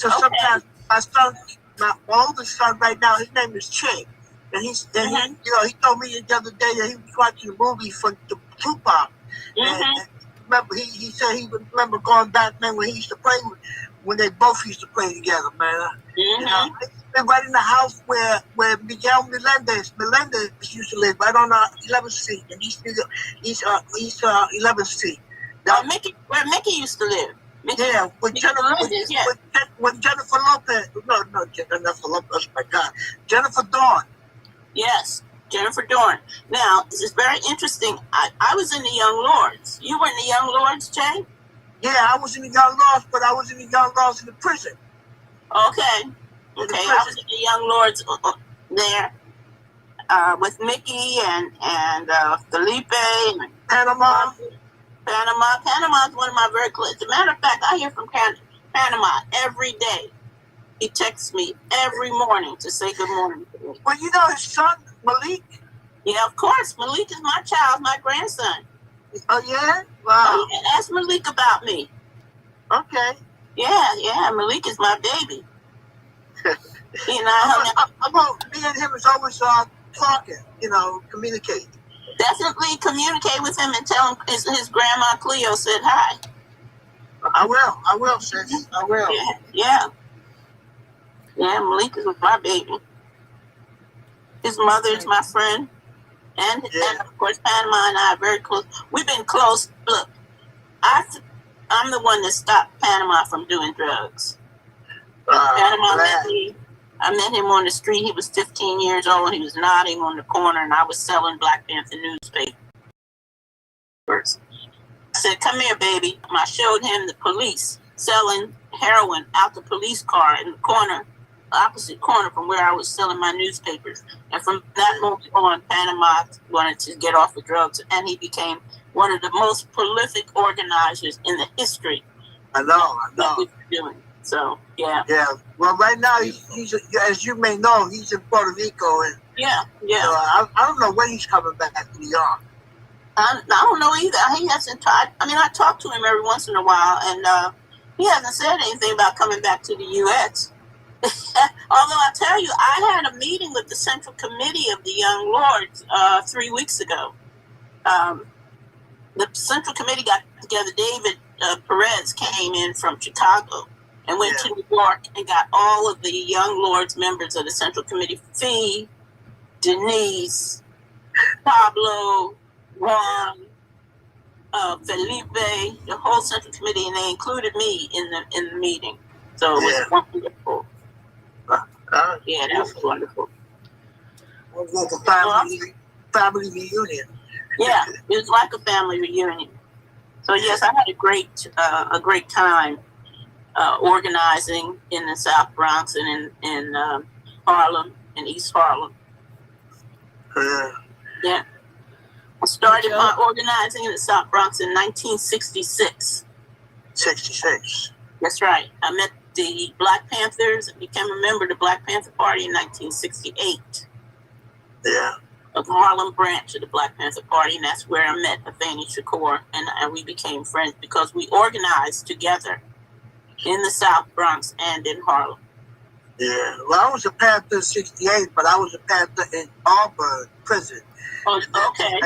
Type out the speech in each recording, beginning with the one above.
So sometimes my oldest son right now, his name is Che. And he told me the other day that he was watching a movie for the Tupac. And remember, he said he would remember going back, man, when he used to play when they both used to play together, man. You know, been right in the house where Miguel Melendez used to live, right on 11th Street, and he's 11th Street. Now, where Mickey used to live. Yeah, with Jennifer Lopez. No, Jennifer Lopez. My God, Jennifer Dawn. Yes, Jennifer Dorn. Now, this is very interesting. I was in the Young Lords. You were in the Young Lords, Jay? Yeah, I was in the Young Lords, but I was in the Young Lords in the prison. Okay. I was in the Young Lords there with Mickey and Felipe. And Panama. Panama is one of my very close. As a matter of fact, I hear from Panama every day. He texts me every morning to say good morning to me. Well, you know his son, Malik? Yeah, of course. Malik is my child, my grandson. Oh, yeah? Wow. Oh, yeah. Ask Malik about me. Okay. Yeah. Malik is my baby. Me and him is always talking, communicating. Definitely communicate with him and tell him his grandma Cleo said hi. I will, sis. I will. Yeah, Malik is my baby. His mother is my friend. And of course, Panama and I are very close. We've been close. Look, I'm the one that stopped Panama from doing drugs. Panama met me. I met him on the street. He was 15 years old. He was nodding on the corner, and I was selling Black Panther newspapers. I said, "Come here, baby." And I showed him the police selling heroin out the police car in the corner, opposite corner from where I was selling my newspapers. And from that moment on, Panama wanted to get off the drugs, and he became one of the most prolific organizers in the history. I know. What we were doing. So, yeah. Yeah. Well, right now, he's as you may know, he's in Puerto Rico. And, yeah. I don't know when he's coming back to New York. I don't know either. He hasn't tried. I mean, I talk to him every once in a while, and he hasn't said anything about coming back to the U.S. Although I tell you, I had a meeting with the Central Committee of the Young Lords 3 weeks ago. The Central Committee got together. David Perez came in from Chicago and went to New York and got all of the Young Lords members of the Central Committee, Fee, Denise, Pablo, Juan, Felipe, the whole Central Committee, and they included me in the meeting. So it was wonderful. Yeah, that was wonderful. It was like a family reunion. Yeah, it was like a family reunion. So yes, I had a great time organizing in the South Bronx and in Harlem, in East Harlem. Yeah. I started my organizing in the South Bronx in 1966. 66. That's right. I met the Black Panthers and became a member of the Black Panther Party in 1968. Yeah. Of the Harlem branch of the Black Panther Party, and that's where I met Afeni Shakur, and we became friends because we organized together in the South Bronx and in Harlem. Yeah. Well, I was a Panther in 68, but I was a Panther in Auburn prison. Oh, okay.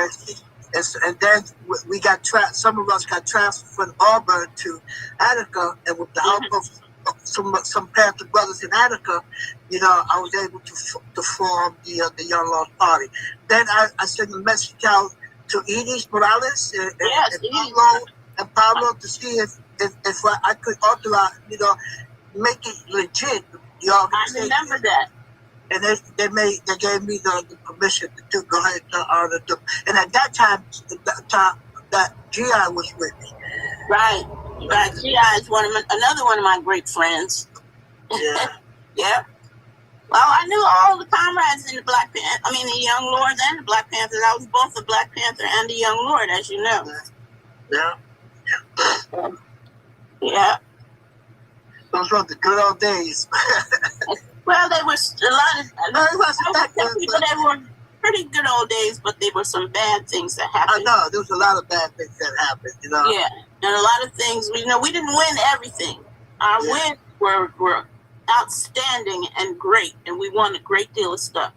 And then we got some of us got transferred from Auburn to Attica, and with the help of some Panther brothers in Attica, I was able to form the Young Lords Party. Then I sent a message out to Edith Morales and Pablo to see if I could authorize, make it legit. I remember that. And they gave me the permission to go ahead and and at that time that G.I. was with me. Right. G.I. is another one of my great friends. Yeah. Yeah. Well, I knew all the comrades in the the Young Lords and the Black Panthers. I was both a Black Panther and a Young Lord, as you know. Yeah. Yeah. Those were the good old days. Well, they were they were pretty good old days, but there were some bad things that happened. I know, there was a lot of bad things that happened, Yeah, and a lot of things, we didn't win everything. Our win were outstanding and great, and we won a great deal of stuff.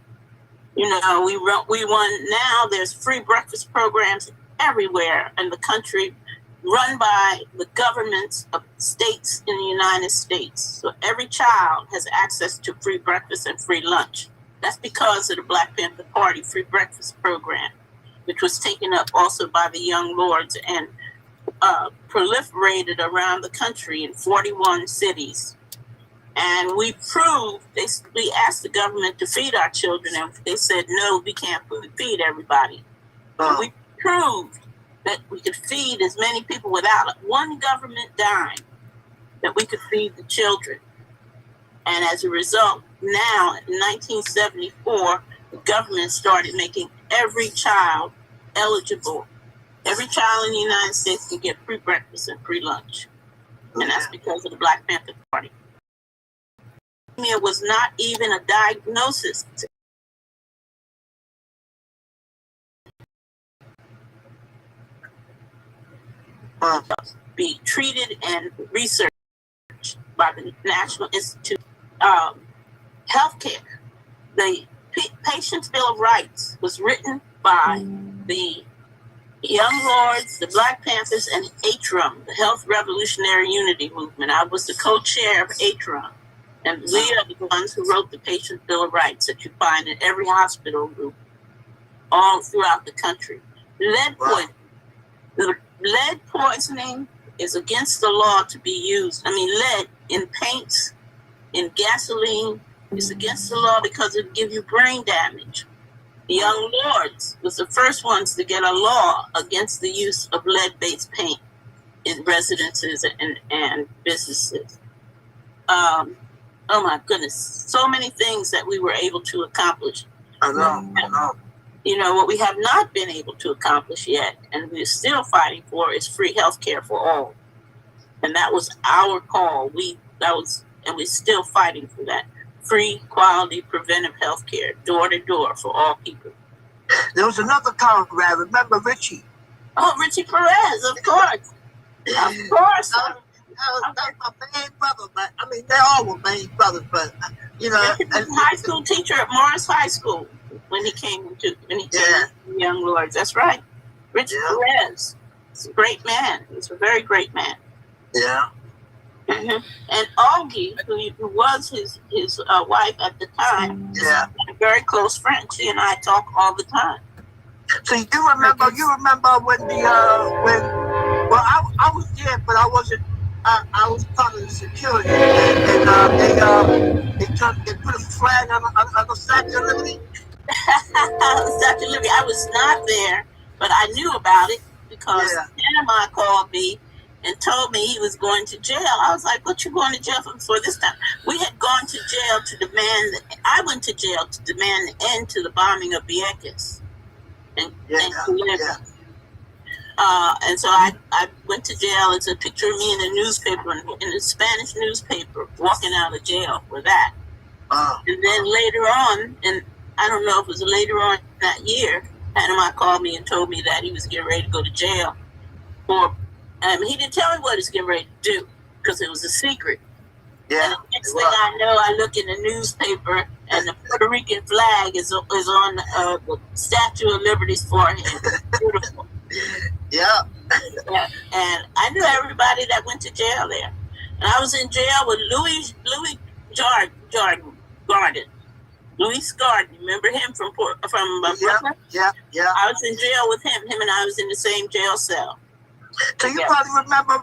We won. Now there's free breakfast programs everywhere in the country, run by the governments of states in the United States. So every child has access to free breakfast and free lunch. That's because of the Black Panther Party free breakfast program, which was taken up also by the Young Lords and proliferated around the country in 41 cities. And we proved, we asked the government to feed our children, and they said, no, we can't feed everybody. And we proved that we could feed as many people without one government dime, that we could feed the children. And as a result, now in 1974, the government started making every child eligible. Every child in the United States can get free breakfast and free lunch. And that's because of the Black Panther Party. It was not even a diagnosis. Be treated and researched by the National Institute of Healthcare. The Patient's Bill of Rights was written by the Young Lords, the Black Panthers, and ATRUM, the Health Revolutionary Unity Movement. I was the co-chair of ATRUM. And we are the ones who wrote the Patient's Bill of Rights that you find in every hospital group all throughout the country. Lead poisoning is against the law to be used. Lead in paints, in gasoline, is against the law because it gives you brain damage. The Young Lords was the first ones to get a law against the use of lead-based paint in residences and businesses. Oh my goodness, so many things that we were able to accomplish. I know. What we have not been able to accomplish yet, and we're still fighting for, is free health care for all. And that was our call. And we're still fighting for that. Free, quality, preventive health care, door to door for all people. There was another comrade, remember Richie? Oh, Richie Perez, of course. Of course. That was my main brother, but they all were main brothers, but Richie was a high school teacher at Morris High School when he came to the Young Lords. That's right. Richie Perez. He's a great man. He's a very great man. Yeah. Mm-hmm. And Augie, who was his wife at the time, is a very close friend. She and I talk all the time. So you remember when I was there, but I wasn't. I was part of the security, and they put a flag on the Statue of Liberty. Statue of Liberty. I was not there, but I knew about it because Panama called me and told me he was going to jail. I was like, "What you going to jail for this time?" We had gone to jail to demand. I went to jail to demand the end to the bombing of Vieques and and so I went to jail. It's a picture of me in the newspaper, in the Spanish newspaper, walking out of jail for that. And then later on, and I don't know if it was later on that year, Panama called me and told me that he was getting ready to go to jail. He didn't tell me what he was getting ready to do because it was a secret. Yeah, and the next thing I know, I look in the newspaper and the Puerto Rican flag is on the Statue of Liberty's forehead. Beautiful. Yeah. And I knew everybody that went to jail there. And I was in jail with Louis Garden. Louis Garden, remember him from Brooklyn? Yeah. I was in jail with him. Him and I was in the same jail cell. So you probably remember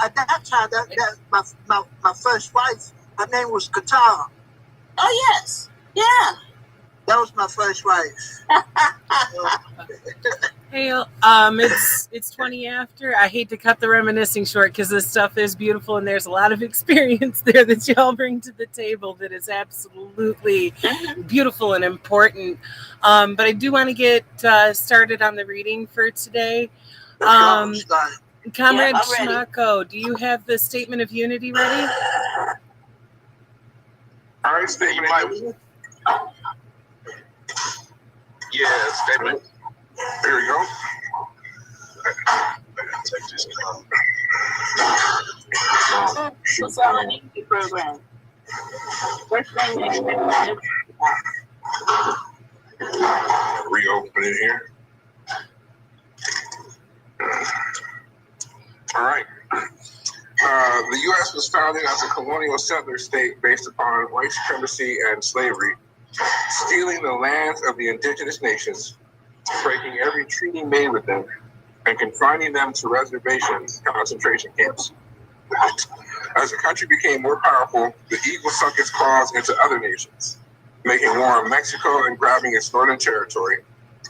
at that time my first wife, her name was Qatar. Oh yes. Yeah. That was my first wife. Hey, it's 20 after. I hate to cut the reminiscing short because this stuff is beautiful and there's a lot of experience there that y'all bring to the table that is absolutely beautiful and important. But I do want to get started on the reading for today. Comrade Schmacko, do you have the Statement of Unity ready? All right, statement. Yeah, statement. There we go. I gotta take this. Solidarity program. First thing Reopen it here. All right. The U.S. was founded as a colonial settler state based upon white supremacy and slavery, stealing the lands of the indigenous nations, breaking every treaty made with them, and confining them to reservations, concentration camps. As the country became more powerful, the eagle sunk its claws into other nations, making war on Mexico and grabbing its northern territory,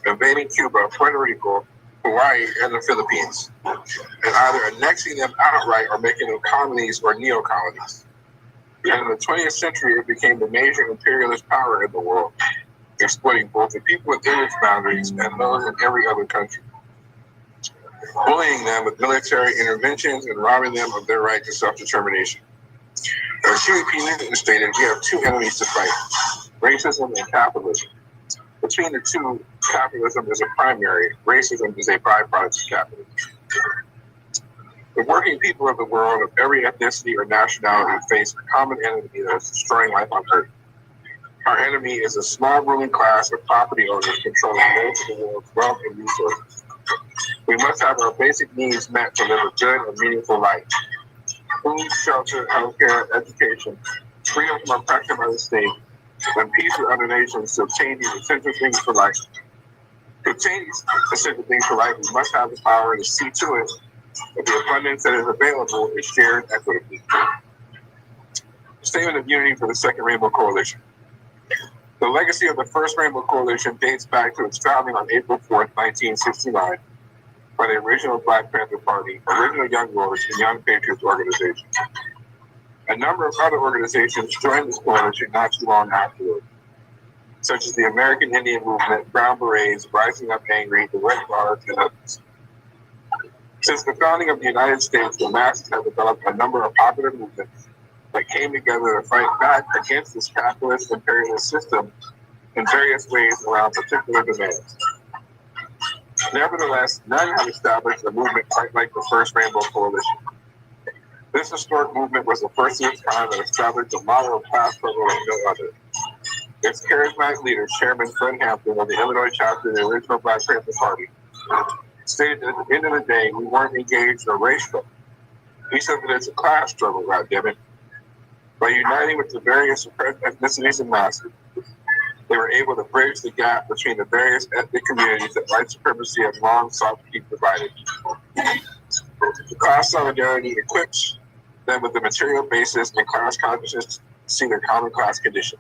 invading Cuba, Puerto Rico, Hawaii, and the Philippines, and either annexing them outright or making them colonies or neo-colonies. And in the 20th century, it became the major imperialist power in the world, exploiting both the people within its boundaries and those in every other country, bullying them with military interventions and robbing them of their right to self-determination. As Huey P. Newton stated, we have two enemies to fight, racism and capitalism. Between the two, capitalism is a primary, racism is a byproduct of capitalism. The working people of the world of every ethnicity or nationality face a common enemy that is destroying life on Earth. Our enemy is a small ruling class of property owners controlling most of the world's wealth and resources. We must have our basic needs met to live a good and meaningful life. Food, shelter, healthcare, education, freedom from oppression by the state, and peace with other nations to obtain these essential things for life. To obtain these essential things for life, we must have the power to see to it that the abundance that is available is shared equitably. Statement of Unity for the Second Rainbow Coalition. The legacy of the First Rainbow Coalition dates back to its founding on April 4th, 1969, by the original Black Panther Party, original Young Lords, and Young Patriots organizations. A number of other organizations joined this coalition not too long afterward, such as the American Indian Movement, Brown Berets, Rising Up Angry, the Red Guards, and others. Since the founding of the United States, the masses have developed a number of popular movements that came together to fight back against this capitalist imperialist system in various ways around particular demands. Nevertheless, none have established a movement quite like the First Rainbow Coalition. This historic movement was the first of its kind that established a model of class struggle like no other. Its charismatic leader, Chairman Fred Hampton of the Illinois chapter of the original Black Panther Party, stated that at the end of the day, we weren't engaged in a race struggle. He said that it's a class struggle, goddammit. By uniting with the various ethnicities and masses, they were able to bridge the gap between the various ethnic communities that white supremacy had long sought to keep divided. The class solidarity equips them with the material basis and class consciousness to see their common class condition.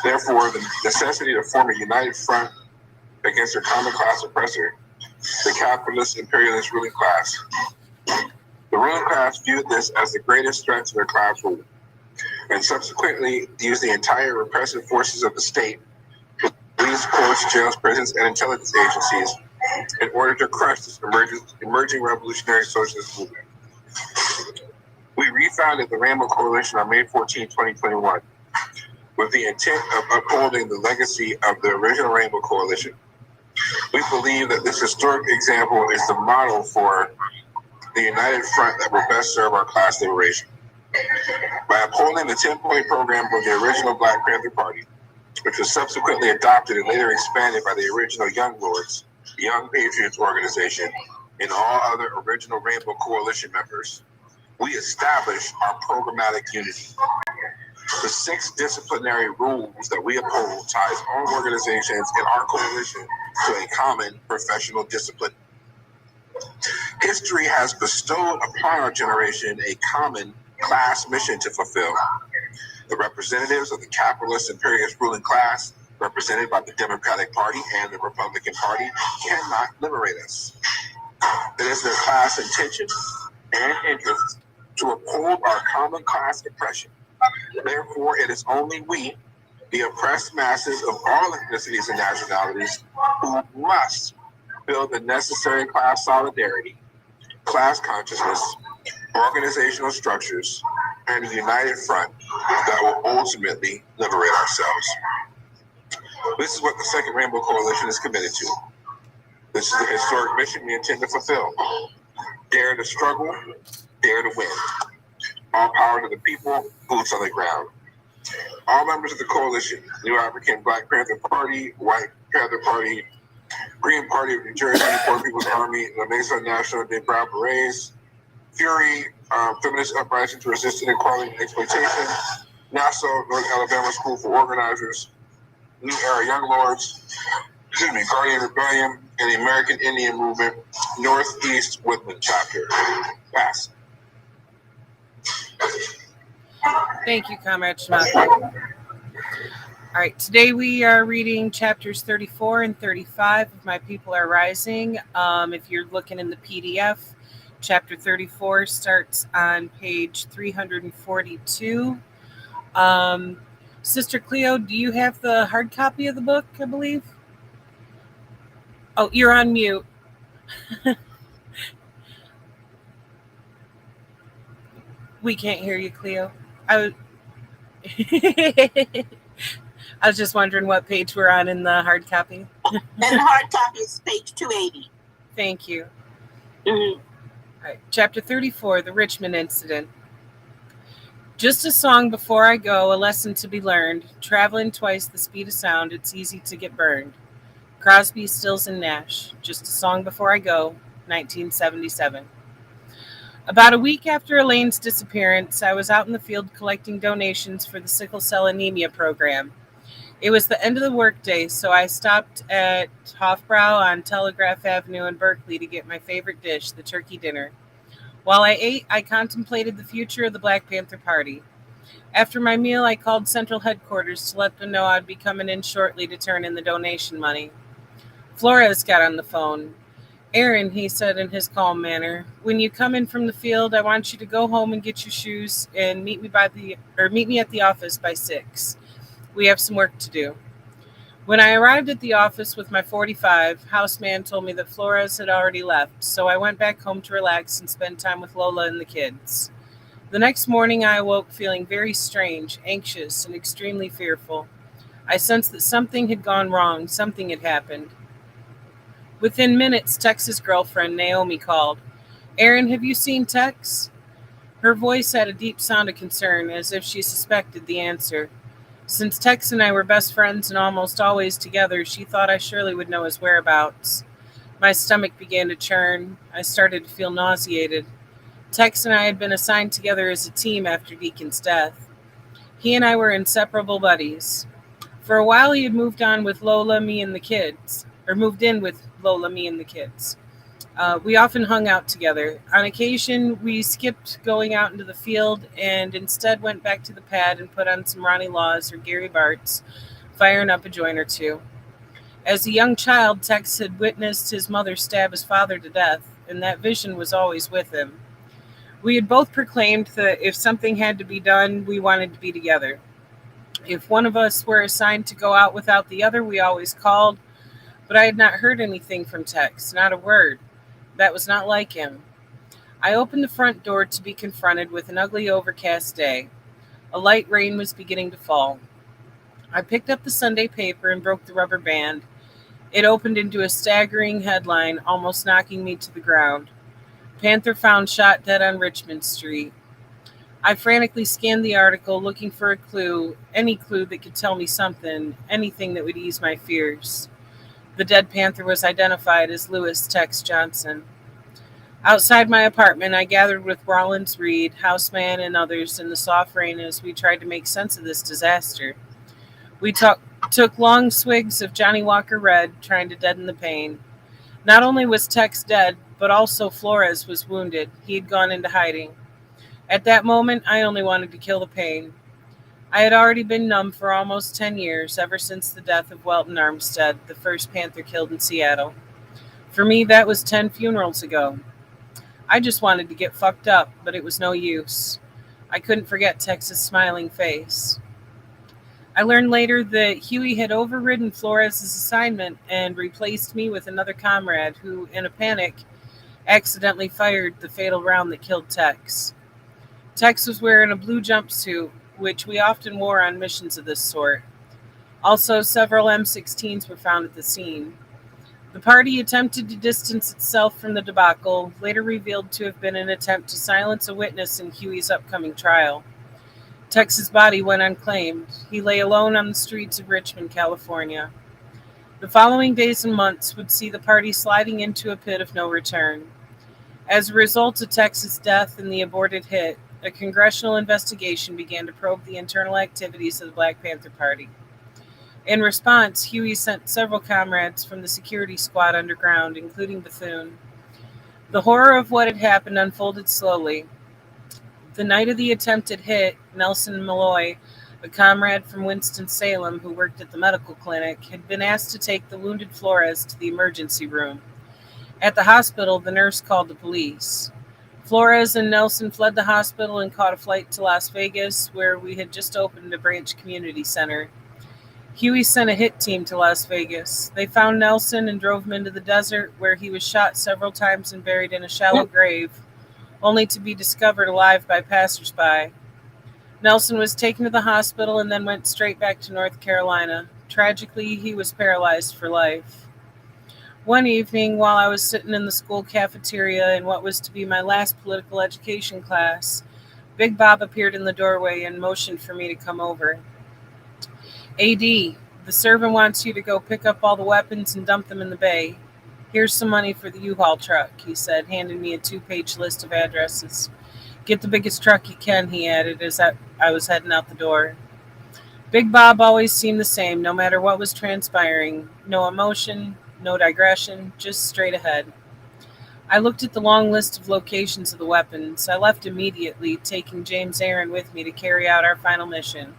Therefore, the necessity to form a united front against their common class oppressor, the capitalist imperialist ruling class. The ruling class viewed this as the greatest threat to their class rule, and subsequently used the entire repressive forces of the state, police, courts, jails, prisons, and intelligence agencies, in order to crush this emerging revolutionary socialist movement. We refounded the Rainbow Coalition on May 14, 2021, with the intent of upholding the legacy of the original Rainbow Coalition. We believe that this historic example is the model for the united front that will best serve our class liberation. By upholding the 10-point program of the original Black Panther Party, which was subsequently adopted and later expanded by the original Young Lords, the Young Patriots organization, and all other original Rainbow Coalition members, we establish our programmatic unity. The 6 disciplinary rules that we uphold ties all organizations in our coalition to a common professional discipline. History has bestowed upon our generation a common class mission to fulfill. The representatives of the capitalist imperialist ruling class, represented by the Democratic Party and the Republican Party, cannot liberate us. It is their class intention and interest to uphold our common class oppression. Therefore, it is only we, the oppressed masses of all ethnicities and nationalities, who must build the necessary class solidarity, class consciousness, organizational structures, and a united front that will ultimately liberate ourselves. This is what the Second Rainbow Coalition is committed to. This is the historic mission we intend to fulfill. Dare to struggle, dare to win. All power to the people, boots on the ground. All members of the coalition, New African Black Panther Party, White Panther Party, Green Party of New Jersey, Poor People's Army, La Mesa National Day Brown Berets, Fury, Feminist Uprising to Resist Inequality and Exploitation, NASA, North Alabama School for Organizers, New Era Young Lords, Guardian Rebellion, and the American Indian Movement, Northeast Woodland Chapter. Pass. Thank you, Comrade Schmuck. All right, today we are reading chapters 34 and 35 of My People Are Rising. If you're looking in the PDF, chapter 34 starts on page 342. Sister Cleo, do you have the hard copy of the book, I believe? Oh, you're on mute. We can't hear you, Cleo. I was just wondering what page we're on in the hard copy. And the hard copy is page 280. Thank you. Mm-hmm. All right, chapter 34, The Richmond Incident. Just a song before I go, a lesson to be learned. Traveling twice the speed of sound, it's easy to get burned. Crosby, Stills, and Nash. Just a song before I go, 1977. About a week after Elaine's disappearance, I was out in the field collecting donations for the sickle cell anemia program. It was the end of the workday, so I stopped at Hofbrau on Telegraph Avenue in Berkeley to get my favorite dish, the turkey dinner. While I ate, I contemplated the future of the Black Panther Party. After my meal, I called Central Headquarters to let them know I'd be coming in shortly to turn in the donation money. Flores got on the phone. Aaron, he said in his calm manner, when you come in from the field, I want you to go home and get your shoes and meet me at the office by 6. We have some work to do. When I arrived at the office with my 45, houseman told me that Flores had already left, so I went back home to relax and spend time with Lola and the kids. The next morning, I awoke feeling very strange, anxious, and extremely fearful. I sensed that something had gone wrong, something had happened. Within minutes, Tex's girlfriend, Naomi, called. Aaron, have you seen Tex? Her voice had a deep sound of concern, as if she suspected the answer. Since Tex and I were best friends and almost always together, she thought I surely would know his whereabouts. My stomach began to churn. I started to feel nauseated. Tex and I had been assigned together as a team after Deacon's death. He and I were inseparable buddies. For a while, he had moved in with Lola, me, and the kids. We often hung out together. On occasion, we skipped going out into the field and instead went back to the pad and put on some Ronnie Laws or Gary Bartz, firing up a joint or two. As a young child, Tex had witnessed his mother stab his father to death, and that vision was always with him. We had both proclaimed that if something had to be done, we wanted to be together. If one of us were assigned to go out without the other, we always called, but I had not heard anything from Tex, not a word. That was not like him. I opened the front door to be confronted with an ugly overcast day. A light rain was beginning to fall. I picked up the Sunday paper and broke the rubber band. It opened into a staggering headline, almost knocking me to the ground. Panther found shot dead on Richmond Street. I frantically scanned the article, looking for a clue, any clue that could tell me something, anything that would ease my fears. The dead Panther was identified as Lewis Tex Johnson. Outside my apartment, I gathered with Rollins Reed, houseman, and others in the soft rain as we tried to make sense of this disaster. We took long swigs of Johnny Walker Red, trying to deaden the pain. Not only was Tex dead, but also Flores was wounded. He had gone into hiding. At that moment, I only wanted to kill the pain. I had already been numb for almost 10 years, ever since the death of Welton Armstead, the first Panther killed in Seattle. For me, that was 10 funerals ago. I just wanted to get fucked up, but it was no use. I couldn't forget Tex's smiling face. I learned later that Huey had overridden Flores' assignment and replaced me with another comrade who, in a panic, accidentally fired the fatal round that killed Tex. Tex was wearing a blue jumpsuit, which we often wore on missions of this sort. Also, several M16s were found at the scene. The party attempted to distance itself from the debacle, later revealed to have been an attempt to silence a witness in Huey's upcoming trial. Tex's body went unclaimed. He lay alone on the streets of Richmond, California. The following days and months would see the party sliding into a pit of no return. As a result of Tex's death and the aborted hit, a congressional investigation began to probe the internal activities of the Black Panther Party. In response, Huey sent several comrades from the security squad underground, including Bethune. The horror of what had happened unfolded slowly. The night of the attempted hit, Nelson Malloy, a comrade from Winston-Salem who worked at the medical clinic, had been asked to take the wounded Flores to the emergency room. At the hospital, the nurse called the police. Flores and Nelson fled the hospital and caught a flight to Las Vegas, where we had just opened a branch community center. Huey sent a hit team to Las Vegas. They found Nelson and drove him into the desert, where he was shot several times and buried in a shallow grave, only to be discovered alive by passersby. Nelson was taken to the hospital and then went straight back to North Carolina. Tragically, he was paralyzed for life. One evening, while I was sitting in the school cafeteria in what was to be my last political education class, Big Bob appeared in the doorway and motioned for me to come over. AD, the servant wants you to go pick up all the weapons and dump them in the bay. Here's some money for the U-Haul truck, he said, handing me a 2-page list of addresses. Get the biggest truck you can, he added as I was heading out the door. Big Bob always seemed the same, no matter what was transpiring. No emotion, no digression, just straight ahead. I looked at the long list of locations of the weapons. I left immediately, taking James Aaron with me to carry out our final mission.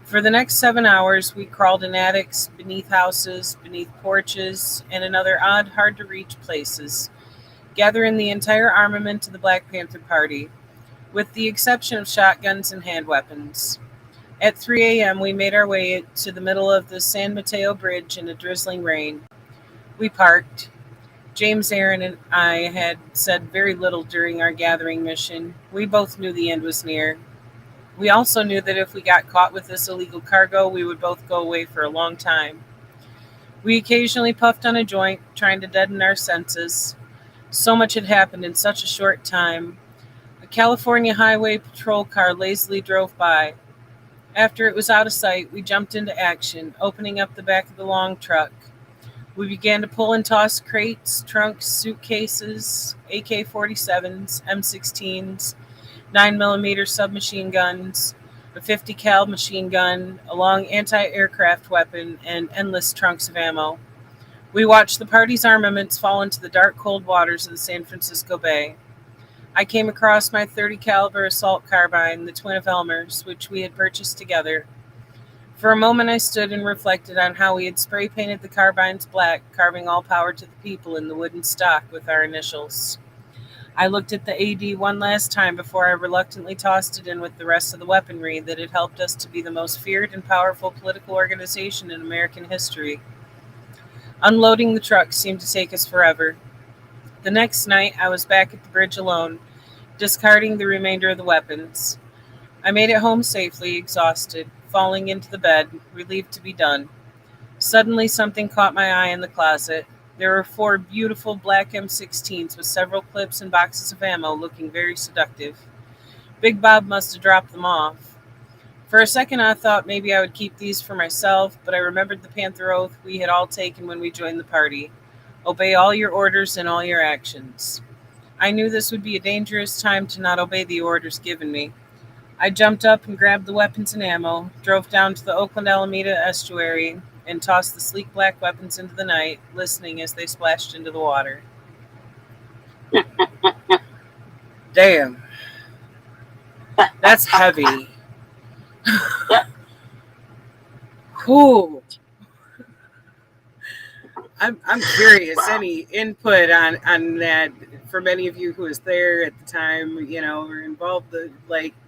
For the next 7 hours, we crawled in attics, beneath houses, beneath porches, and in other odd, hard-to-reach places, gathering the entire armament of the Black Panther Party, with the exception of shotguns and hand weapons. At 3 a.m., we made our way to the middle of the San Mateo Bridge in a drizzling rain. We parked. James Aaron and I had said very little during our gathering mission. We both knew the end was near. We also knew that if we got caught with this illegal cargo, we would both go away for a long time. We occasionally puffed on a joint, trying to deaden our senses. So much had happened in such a short time. A California Highway Patrol car lazily drove by. After it was out of sight, we jumped into action, opening up the back of the long truck. We began to pull and toss crates, trunks, suitcases, AK-47s, M16s, 9mm submachine guns, a 50 cal machine gun, a long anti-aircraft weapon, and endless trunks of ammo. We watched the party's armaments fall into the dark, cold waters of the San Francisco Bay. I came across my .30 caliber assault carbine, the twin of Elmer's, which we had purchased together. For a moment I stood and reflected on how we had spray painted the carbines black, carving all power to the people in the wooden stock with our initials. I looked at the AD one last time before I reluctantly tossed it in with the rest of the weaponry that had helped us to be the most feared and powerful political organization in American history. Unloading the truck seemed to take us forever. The next night, I was back at the bridge alone, discarding the remainder of the weapons. I made it home safely, exhausted, falling into the bed, relieved to be done. Suddenly, something caught my eye in the closet. There were 4 beautiful black M16s with several clips and boxes of ammo looking very seductive. Big Bob must have dropped them off. For a second, I thought maybe I would keep these for myself, but I remembered the Panther Oath we had all taken when we joined the party. Obey all your orders and all your actions. I knew this would be a dangerous time to not obey the orders given me. I jumped up and grabbed the weapons and ammo, drove down to the Oakland Alameda estuary, and tossed the sleek black weapons into the night, listening as they splashed into the water. Damn. That's heavy. Cool. I'm curious. Wow. Any input on that from any of you who was there at the time, or involved with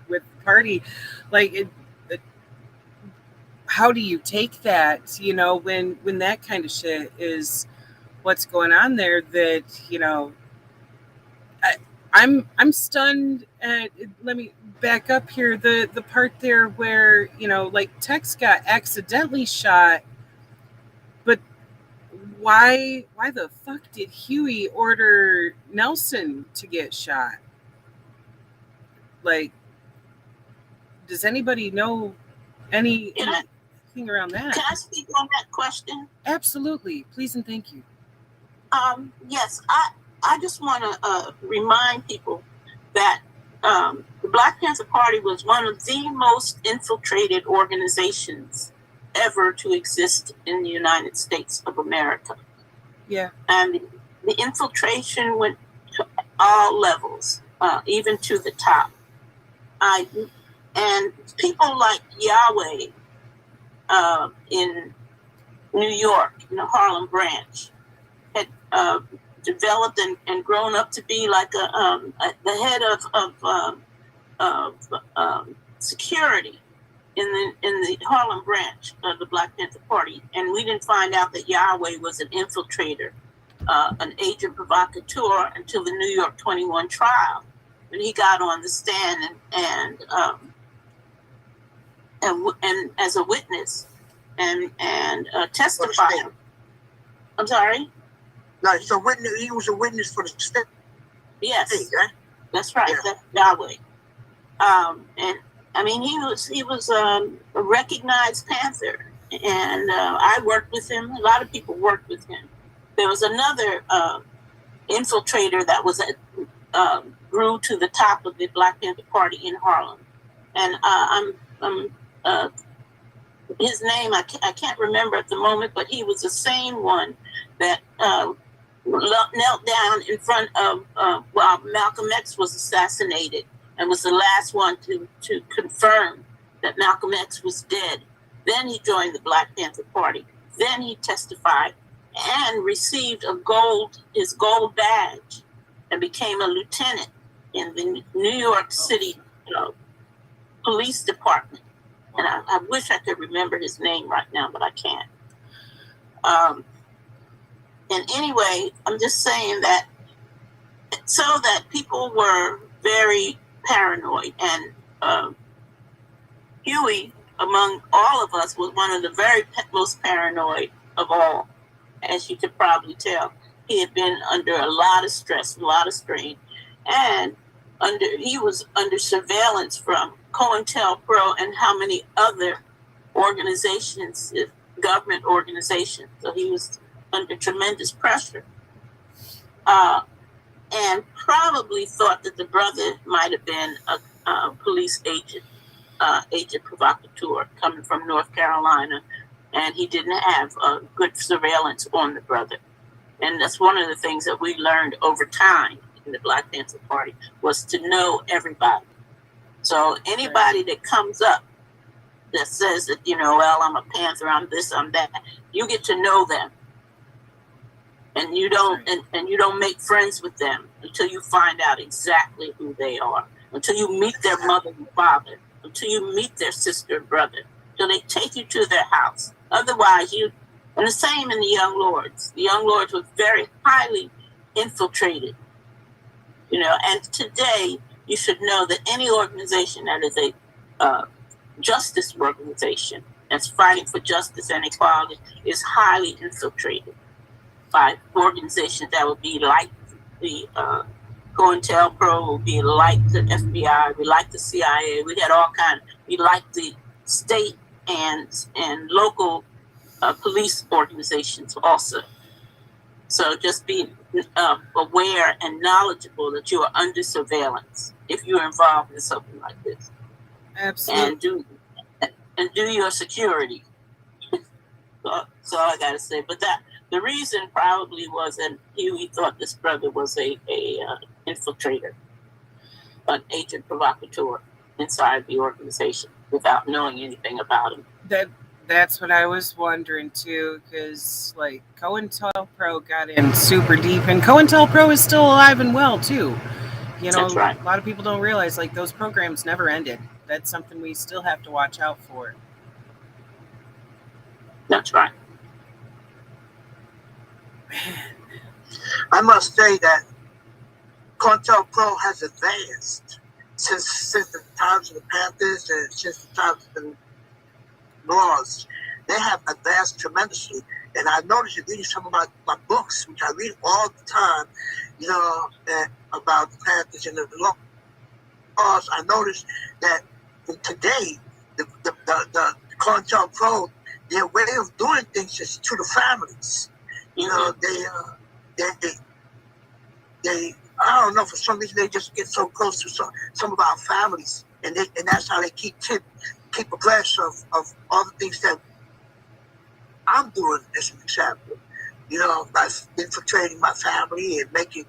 the party, how do you take that, when that kind of shit is what's going on there, that, I'm stunned at, let me back up here, the part there where, Tex got accidentally shot, but why the fuck did Huey order Nelson to get shot? Like, does anybody know anything around that? Can I speak on that question? Absolutely. Please and thank you. Yes, I just want to remind people that the Black Panther Party was one of the most infiltrated organizations ever to exist in the United States of America. Yeah. And the infiltration went to all levels, even to the top. And people like Yahweh in New York, in the Harlem branch, had developed and grown up to be like the head of security in the Harlem branch of the Black Panther Party. And we didn't find out that Yahweh was an infiltrator, an agent provocateur, until the New York 21 trial, when he got on the stand and as a witness and testified. I'm sorry? No, so witness, he was a witness for the state. Yes, right? That's right. Yeah. That's Yahweh. And I mean, he was a recognized Panther, and I worked with him. A lot of people worked with him. There was another infiltrator that was grew to the top of the Black Panther Party in Harlem, and his name I can't remember at the moment, but he was the same one that knelt down in front of while Malcolm X was assassinated, and was the last one to confirm that Malcolm X was dead. Then he joined the Black Panther Party. Then he testified and received his gold badge, and became a lieutenant in the New York City police department. And I wish I could remember his name right now, but I can't. And anyway, I'm just saying that so that people were very paranoid. And Huey, among all of us, was one of the very most paranoid of all, as you could probably tell. He had been under a lot of stress, a lot of strain, and he was under surveillance from COINTELPRO and how many other organizations, government organizations. So he was under tremendous pressure, and probably thought that the brother might have been a police agent provocateur coming from North Carolina, and he didn't have good surveillance on the brother. And that's one of the things that we learned over time in the Black Panther Party, was to know everybody. So anybody that comes up that says that, well, I'm a Panther, I'm this, I'm that, you get to know them. And you don't and you don't make friends with them until you find out exactly who they are, until you meet their mother and father, until you meet their sister and brother, until they take you to their house. Otherwise, and the same in the Young Lords. The Young Lords were very highly infiltrated, and today you should know that any organization that is a justice organization that's fighting for justice and equality is highly infiltrated by organizations that would be like the COINTELPRO, would be like the FBI, we like the CIA, we had all kinds. We like the state and local police organizations also. So just be aware and knowledgeable that you are under surveillance if you're involved in something like this. Absolutely. And do your security. That's all I gotta say. But the reason probably was that Huey thought this brother was a infiltrator, an agent provocateur inside the organization without knowing anything about him. That's what I was wondering too, because like COINTELPRO got in super deep, and COINTELPRO is still alive and well too. That's right. A lot of people don't realize like those programs never ended. That's something we still have to watch out for. That's right. Man. I must say that COINTELPRO has advanced since the times of the Panthers and since the times of the Laws. They have advanced tremendously. And I noticed it reading some of my books, which I read all the time, you know, about the Panthers and the laws. I noticed that today, the COINTELPRO, their way of doing things is to the families. You know, they I don't know, for some reason they just get so close to some of our families, and that's how they keep abreast of all the things that I'm doing as an example. You know, by infiltrating my family and making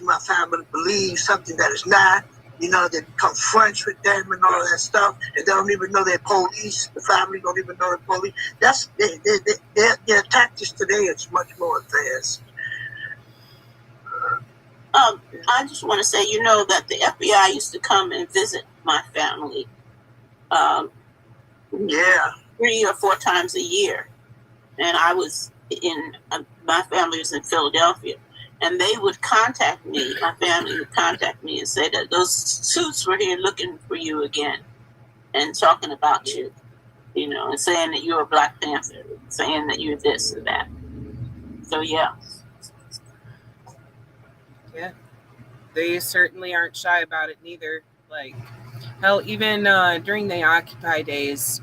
my family believe something that is not. You know, they become friends with them and all of that stuff, and they don't even know they're police. The family don't even know they're police. That's their tactics today is much more advanced. I just want to say, you know, that the FBI used to come and visit my family. Yeah. 3 or 4 times a year, and I was in. My family was in Philadelphia, and they would contact me. My family would contact me and say that those suits were here looking for you again, and talking about you, you know, and saying that you're a Black Panther, saying that you're this or that. So yeah. Yeah, they certainly aren't shy about it neither. Like, hell, even during the Occupy days,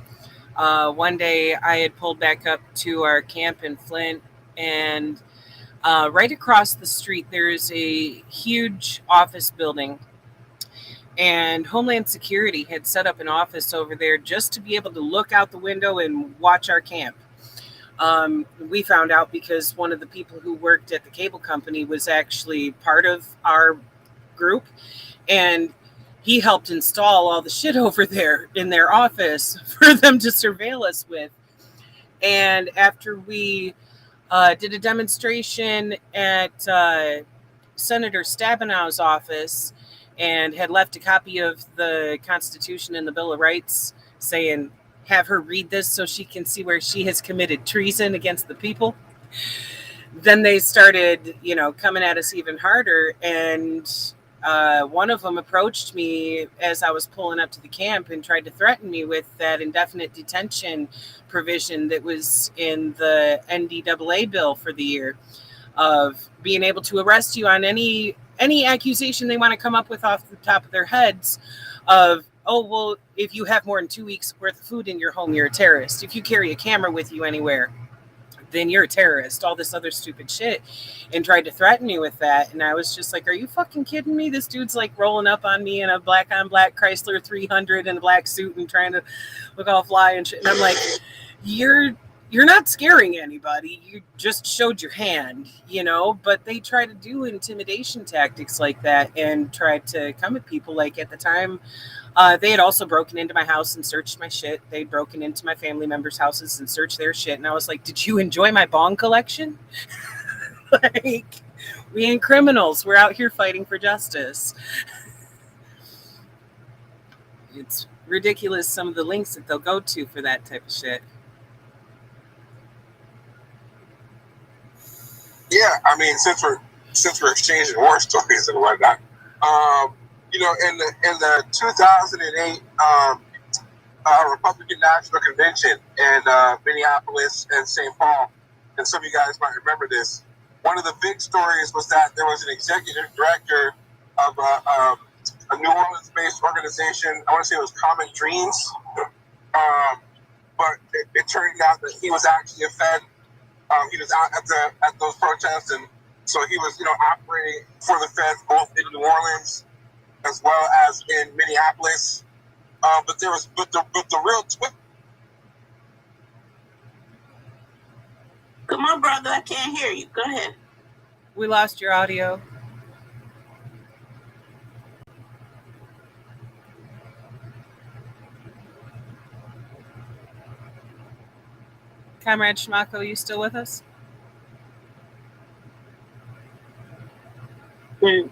one day I had pulled back up to our camp in Flint, and right across the street there's a huge office building, and Homeland Security had set up an office over there just to be able to look out the window and watch our camp. We found out because one of the people who worked at the cable company was actually part of our group, and he helped install all the shit over there in their office for them to surveil us with. And after we did a demonstration at Senator Stabenow's office and had left a copy of the Constitution and the Bill of Rights saying, have her read this so she can see where she has committed treason against the people. Then they started, you know, coming at us even harder. And one of them approached me as I was pulling up to the camp and tried to threaten me with that indefinite detention provision that was in the NDAA bill for the year, of being able to arrest you on any accusation they want to come up with off the top of their heads of, oh, well, if you have more than 2 weeks worth of food in your home, you're a terrorist. If you carry a camera with you anywhere, then you're a terrorist. All this other stupid shit, and tried to threaten me with that. And I was just like, are you fucking kidding me? This dude's like rolling up on me in a black on black Chrysler 300 in a black suit and trying to look all fly and shit. And I'm like, you're not scaring anybody. You just showed your hand, you know. But they try to do intimidation tactics like that and try to come at people. Like at the time, they had also broken into my house and searched my shit. They'd broken into my family members' houses and searched their shit. And I was like, did you enjoy my bong collection? Like, we ain't criminals. We're out here fighting for justice. It's ridiculous some of the links that they'll go to for that type of shit. Yeah, I mean, since we're exchanging war stories and whatnot, you know, in the 2008 Republican National Convention in Minneapolis and St. Paul, and some of you guys might remember this. One of the big stories was that there was an executive director of a New Orleans-based organization. I want to say it was Common Dreams, but it turned out that he was actually a Fed. He was out at those protests, and so he was, you know, operating for the Feds both in New Orleans as well as in Minneapolis. But the real twist. Come on, brother. I can't hear you. Go ahead. We lost your audio. Comrade Schmacko, you still with us? Mm.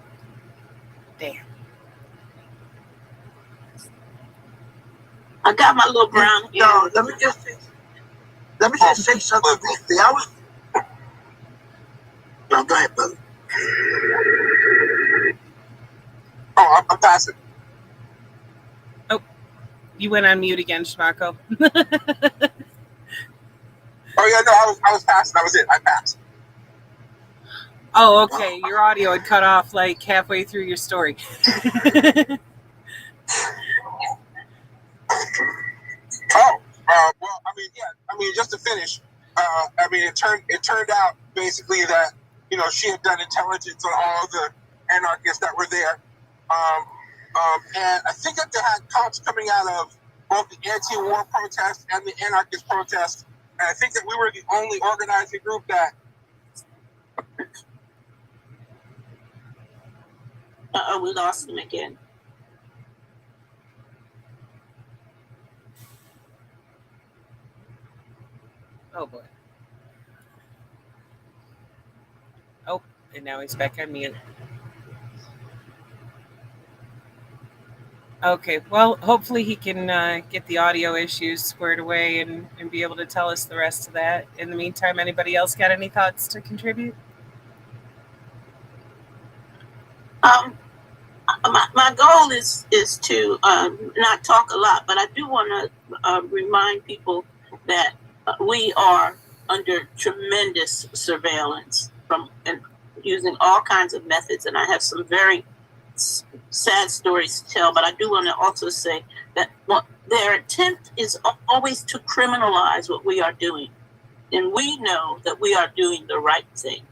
Damn. I got my little brown hair. No, let me just say something briefly. No, go ahead, brother. Oh, I'm passing. Oh, you went on mute again, Schmacko. Oh yeah, no, I was passing. That was it. I passed. Oh, okay. Your audio had cut off like halfway through your story. Well, just to finish, it turned out basically that, she had done intelligence on all of the anarchists that were there. And I think that they had talks coming out of both the anti-war protests and the anarchist protests. And I think that we were the only organizing group that. We lost him again. Oh boy. Oh, and now he's back on mute. Okay, well, hopefully he can get the audio issues squared away and be able to tell us the rest of that. In the meantime, anybody else got any thoughts to contribute? My goal is to not talk a lot, but I do want to remind people that we are under tremendous surveillance and using all kinds of methods, and I have some very sad stories to tell, but I do want to also say that their attempt is always to criminalize what we are doing, and we know that we are doing the right thing,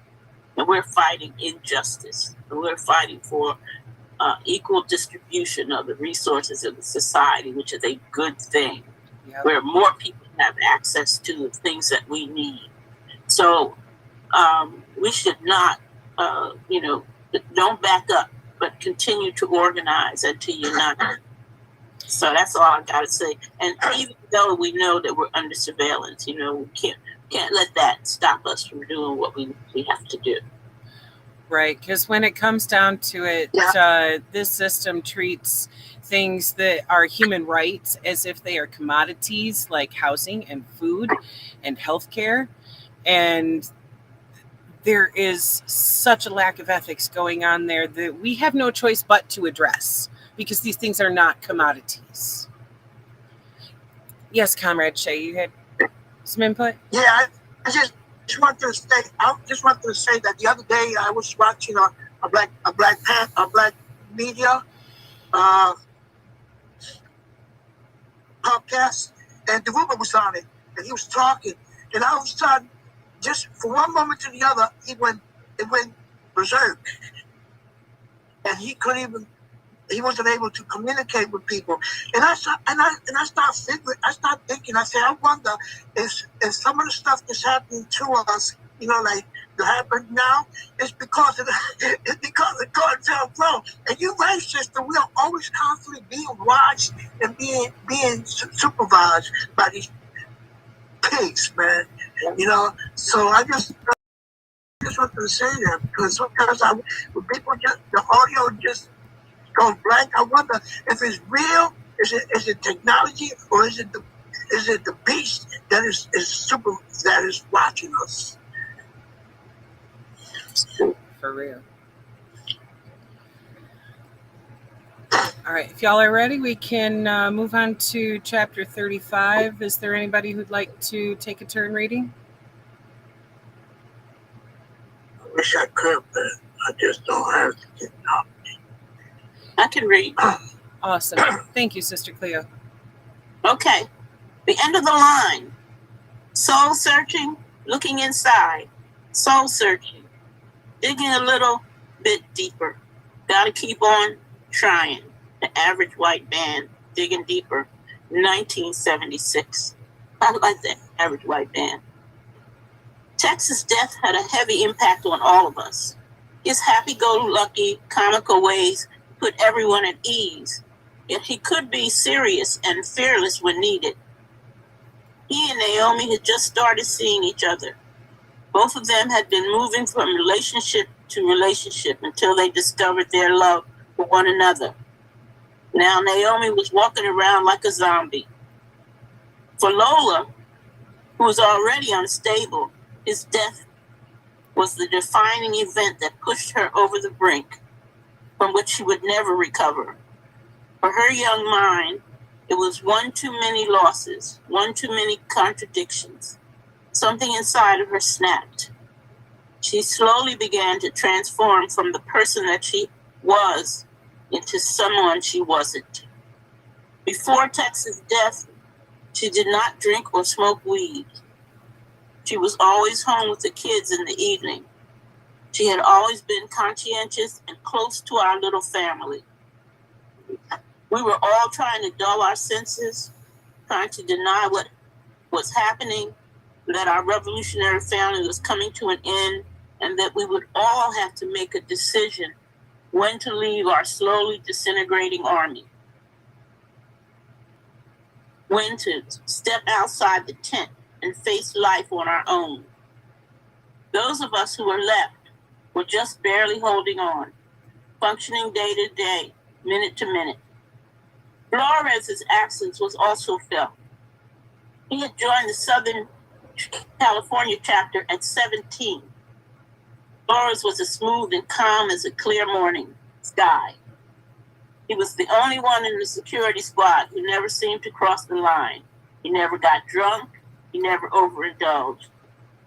and we're fighting injustice, and we're fighting for equal distribution of the resources of the society, which is a good thing, where more people have access to the things that we need. So we should not, don't back up, but continue to organize and to unite. So that's all I got to say. And even though we know that we're under surveillance, we can't let that stop us from doing what we have to do. Right, because when it comes down to it, this system treats things that are human rights as if they are commodities like housing and food and healthcare. And there is such a lack of ethics going on there that we have no choice but to address, because these things are not commodities. Yes, Comrade Shay, you had some input? Yeah, I just wanted to say that the other day I was watching a black media podcast, and the woman was on it, and he was talking, and all of a sudden, just for one moment to the other, it went berserk, and he wasn't able to communicate with people. And I started thinking. I said, I wonder if some of the stuff that's happening to us, like that happened now, is because of the cartel flow. And you're right, sister. We are always constantly being watched and being supervised by these pigs, man. So I just wanted to say that, because sometimes when people the audio just goes blank, I wonder if it's real. Is it technology, or is it the beast that is watching us? For real. All right, if y'all are ready, we can move on to chapter 35. Is there anybody who'd like to take a turn reading? I wish I could, but I just don't have it. I can read. Awesome. Thank you, Sister Cleo. Okay. The end of the line. Soul searching, looking inside. Soul searching, digging a little bit deeper. Gotta keep on trying. The Average White Band, Digging Deeper, 1976. I like that Average White Band. Texas' death had a heavy impact on all of us. His happy-go-lucky, comical ways put everyone at ease, yet he could be serious and fearless when needed. He and Naomi had just started seeing each other. Both of them had been moving from relationship to relationship until they discovered their love for one another. Now Naomi was walking around like a zombie. For Lola, who was already unstable, his death was the defining event that pushed her over the brink, from which she would never recover. For her young mind, it was one too many losses, one too many contradictions. Something inside of her snapped. She slowly began to transform from the person that she was into someone she wasn't. Before Tex's death, she did not drink or smoke weed. She was always home with the kids in the evening. She had always been conscientious and close to our little family. We were all trying to dull our senses, trying to deny what was happening, that our revolutionary family was coming to an end, and that we would all have to make a decision when to leave our slowly disintegrating army, when to step outside the tent and face life on our own. Those of us who were left were just barely holding on, functioning day to day, minute to minute. Flores's absence was also felt. He had joined the Southern California chapter at 17. Flores was as smooth and calm as a clear morning sky. He was the only one in the security squad who never seemed to cross the line. He never got drunk. He never overindulged.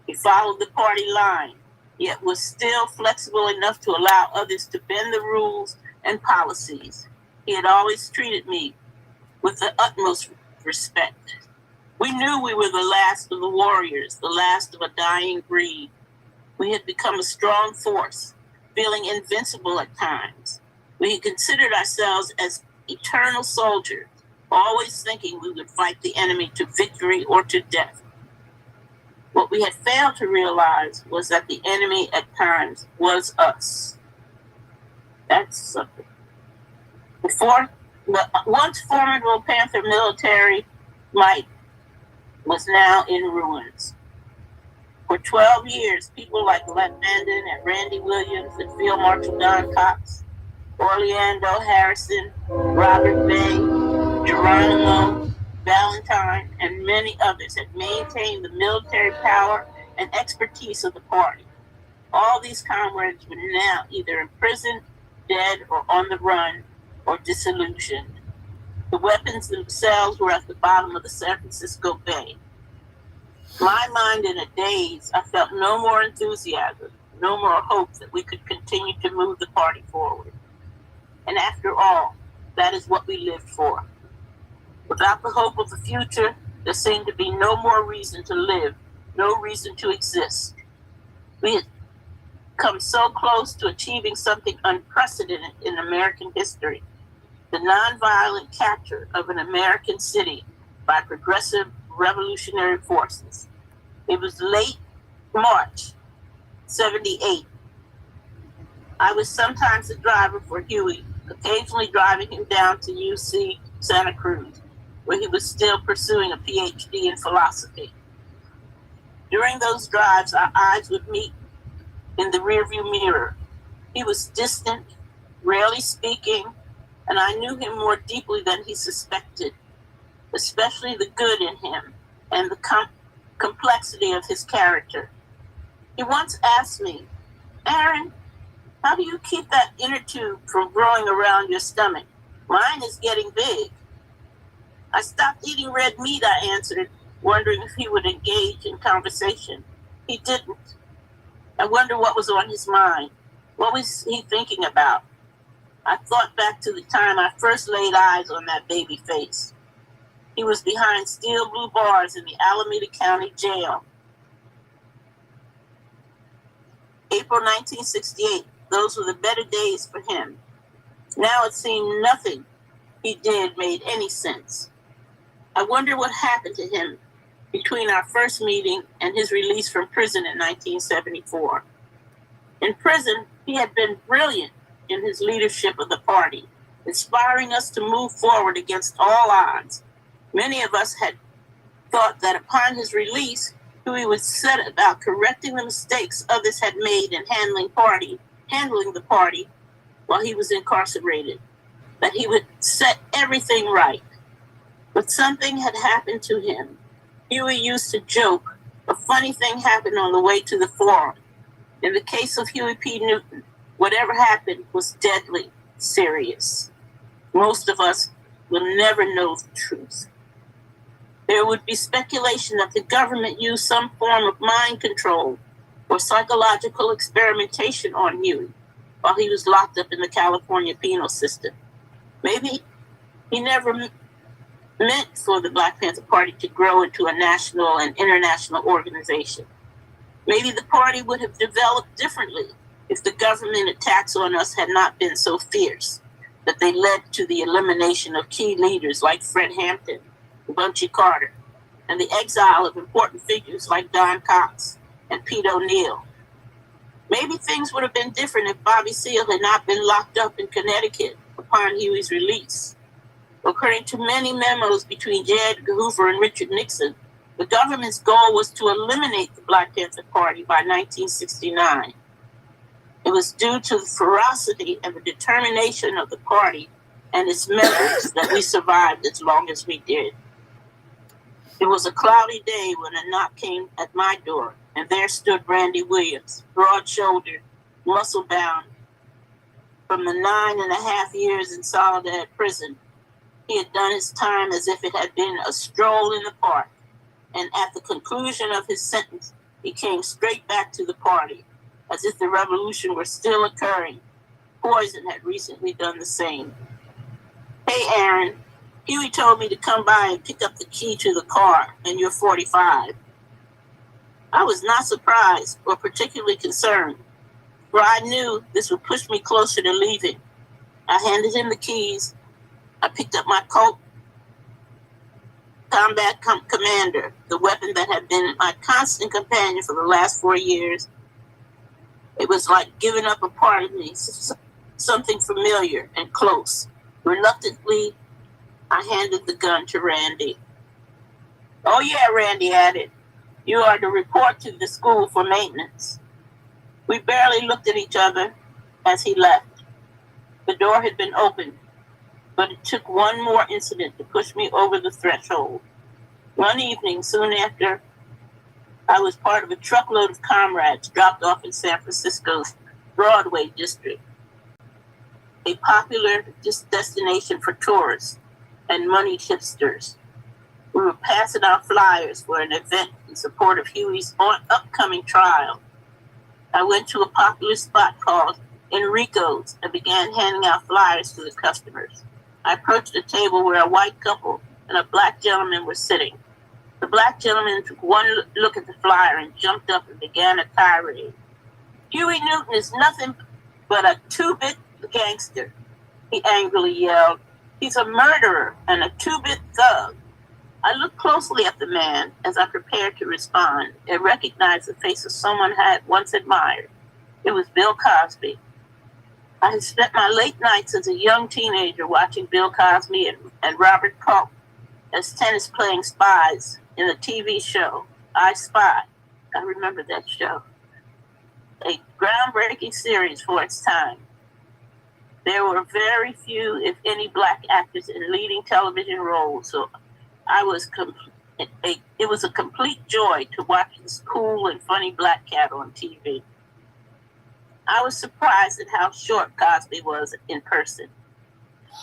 He followed the party line, yet was still flexible enough to allow others to bend the rules and policies. He had always treated me with the utmost respect. We knew we were the last of the warriors, the last of a dying breed. We had become a strong force, feeling invincible at times. We had considered ourselves as eternal soldiers, always thinking we would fight the enemy to victory or to death. What we had failed to realize was that the enemy at times was us. That's something. The once formidable Panther military might was now in ruins. For 12 years, people like Glenn Mandan and Randy Williams and Field Marshal Don Cox, Orlando Harrison, Robert Bay, Geronimo, Valentine, and many others had maintained the military power and expertise of the party. All these comrades were now either imprisoned, dead, or on the run, or disillusioned. The weapons themselves were at the bottom of the San Francisco Bay. My mind in a daze, I felt no more enthusiasm, no more hope that we could continue to move the party forward. And after all, that is what we lived for. Without the hope of the future, there seemed to be no more reason to live, no reason to exist. We had come so close to achieving something unprecedented in American history, the nonviolent capture of an American city by progressive revolutionary forces. It was late March 78. I was sometimes the driver for Huey, occasionally driving him down to UC Santa Cruz, where he was still pursuing a PhD in philosophy. During those drives, our eyes would meet in the rearview mirror. He was distant, rarely speaking, and I knew him more deeply than he suspected, especially the good in him and the complexity of his character. He once asked me, "Aaron, how do you keep that inner tube from growing around your stomach? Mine is getting big." "I stopped eating red meat," I answered, wondering if he would engage in conversation. He didn't. I wonder what was on his mind. What was he thinking about? I thought back to the time I first laid eyes on that baby face. He was behind steel blue bars in the Alameda County Jail. April 1968, those were the better days for him. Now it seemed nothing he did made any sense. I wonder what happened to him between our first meeting and his release from prison in 1974. In prison, he had been brilliant in his leadership of the party, inspiring us to move forward against all odds. Many of us had thought that upon his release, Huey would set about correcting the mistakes others had made in handling the party while he was incarcerated, that he would set everything right. But something had happened to him. Huey used to joke, a funny thing happened on the way to the forum. In the case of Huey P. Newton, whatever happened was deadly serious. Most of us will never know the truth. There would be speculation that the government used some form of mind control or psychological experimentation on Huey while he was locked up in the California penal system. Maybe he never meant for the Black Panther Party to grow into a national and international organization. Maybe the party would have developed differently if the government attacks on us had not been so fierce that they led to the elimination of key leaders like Fred Hampton, Bunchy Carter, and the exile of important figures like Don Cox and Pete O'Neill. Maybe things would have been different if Bobby Seale had not been locked up in Connecticut upon Huey's release. According to many memos between J. Edgar Hoover and Richard Nixon, the government's goal was to eliminate the Black Panther Party by 1969. It was due to the ferocity and the determination of the party and its members that we survived as long as we did. It was a cloudy day when a knock came at my door, and there stood Randy Williams, broad-shouldered, muscle-bound. From the 9.5 years in Soledad prison, he had done his time as if it had been a stroll in the park, and at the conclusion of his sentence, he came straight back to the party, as if the revolution were still occurring. Poison had recently done the same. Hey, Aaron, Huey told me to come by and pick up the key to the car, and you're 45. I was not surprised or particularly concerned, for I knew this would push me closer to leaving. I handed him the keys. I picked up my Colt Combat Commander, the weapon that had been my constant companion for the last 4 years. It was like giving up a part of me, something familiar and close. Reluctantly, I handed the gun to Randy. Oh yeah, Randy added, you are to report to the school for maintenance. We barely looked at each other as he left. The door had been opened, but it took one more incident to push me over the threshold. One evening, soon after, I was part of a truckload of comrades dropped off in San Francisco's Broadway district, a popular destination for tourists and moneyed hipsters. We were passing out flyers for an event in support of Huey's upcoming trial. I went to a popular spot called Enrico's and began handing out flyers to the customers. I approached a table where a white couple and a black gentleman were sitting. The black gentleman took one look at the flyer and jumped up and began a tirade. Huey Newton is nothing but a two-bit gangster, he angrily yelled. He's a murderer and a two-bit thug. I looked closely at the man as I prepared to respond and recognized the face of someone I had once admired. It was Bill Cosby. I had spent my late nights as a young teenager watching Bill Cosby and Robert Culp as tennis-playing spies in the TV show, I Spy. I remember that show. A groundbreaking series for its time. There were very few, if any, black actors in leading television roles, so it was a complete joy to watch this cool and funny black cat on TV. I was surprised at how short Cosby was in person.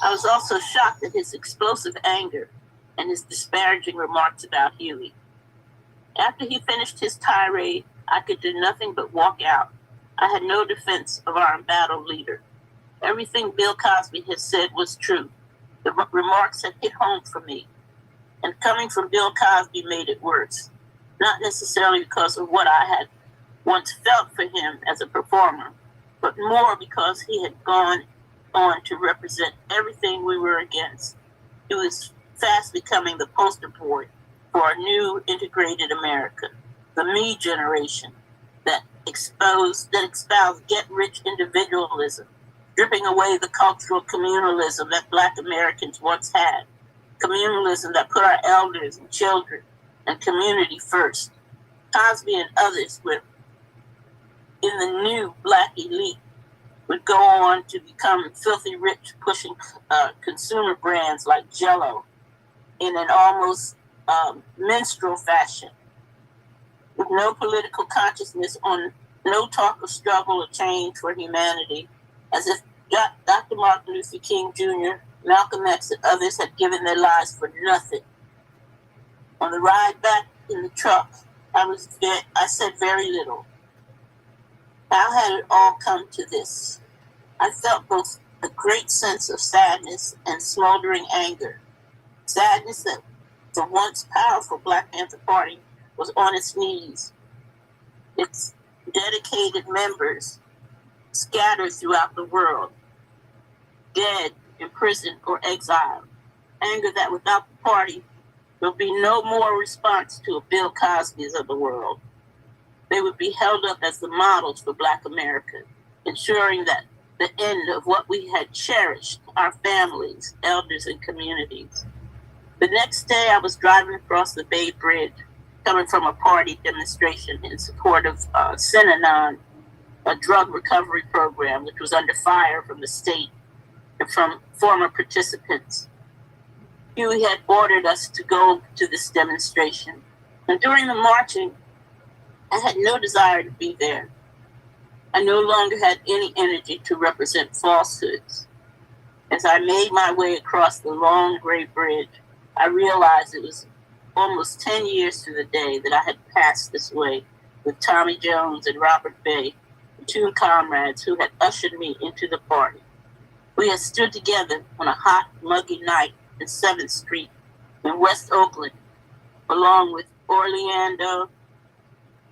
I was also shocked at his explosive anger and his disparaging remarks about Huey. After he finished his tirade, I could do nothing but walk out. I had no defense of our embattled leader. Everything Bill Cosby had said was true. The remarks had hit home for me. And coming from Bill Cosby made it worse. Not necessarily because of what I had once felt for him as a performer, but more because he had gone on to represent everything we were against. He was fast becoming the poster boy for a new integrated America, the me generation that espoused get-rich individualism, stripping away the cultural communalism that Black Americans once had, communalism that put our elders and children and community first. Cosby and others were in the new Black elite would go on to become filthy rich, pushing consumer brands like Jell-O in an almost minstrel fashion, with no political consciousness, on no talk of struggle or change for humanity, as if Dr. Martin Luther King Jr., Malcolm X, and others had given their lives for nothing. On the ride back in the truck, I said very little. How had it all come to this? I felt both a great sense of sadness and smoldering anger. Sadness that the once powerful Black Panther Party was on its knees, its dedicated members scattered throughout the world, dead, imprisoned, or exiled. Anger that without the party, there'll be no more response to a Bill Cosby's of the world. They would be held up as the models for Black America, ensuring that the end of what we had cherished, our families, elders, and communities. The next day, I was driving across the Bay Bridge, coming from a party demonstration in support of Synanon, a drug recovery program which was under fire from the state and from former participants. Huey had ordered us to go to this demonstration. And during the marching, I had no desire to be there. I no longer had any energy to represent falsehoods. As I made my way across the long gray bridge, I realized it was almost 10 years to the day that I had passed this way with Tommy Jones and Robert Bay, the two comrades who had ushered me into the party. We had stood together on a hot, muggy night in 7th Street in West Oakland, along with Orlando,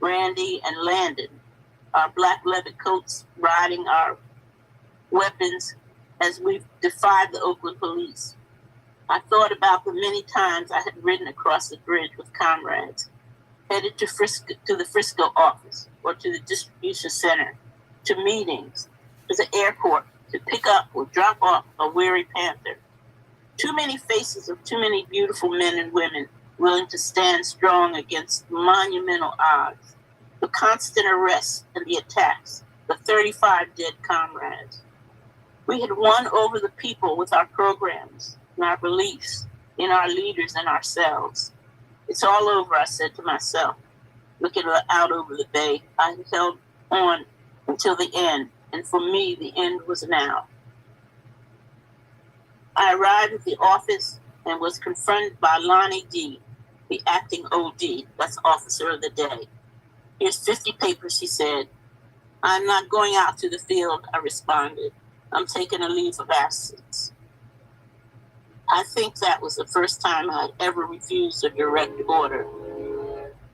Randy, and Landon, our black leather coats riding our weapons as we defied the Oakland police. I thought about the many times I had ridden across the bridge with comrades, headed to the Frisco office or to the distribution center, to meetings, to the airport, to pick up or drop off a weary Panther. Too many faces of too many beautiful men and women willing to stand strong against monumental odds, the constant arrests and the attacks, the 35 dead comrades. We had won over the people with our programs and our beliefs in our leaders and ourselves. It's all over, I said to myself, looking out over the bay. I held on until the end, and for me, the end was now. I arrived at the office and was confronted by Lonnie D., the acting OD, that's officer of the day. Here's 50 papers, he said. I'm not going out to the field, I responded. I'm taking a leave of absence. I think that was the first time I'd ever refused a direct order.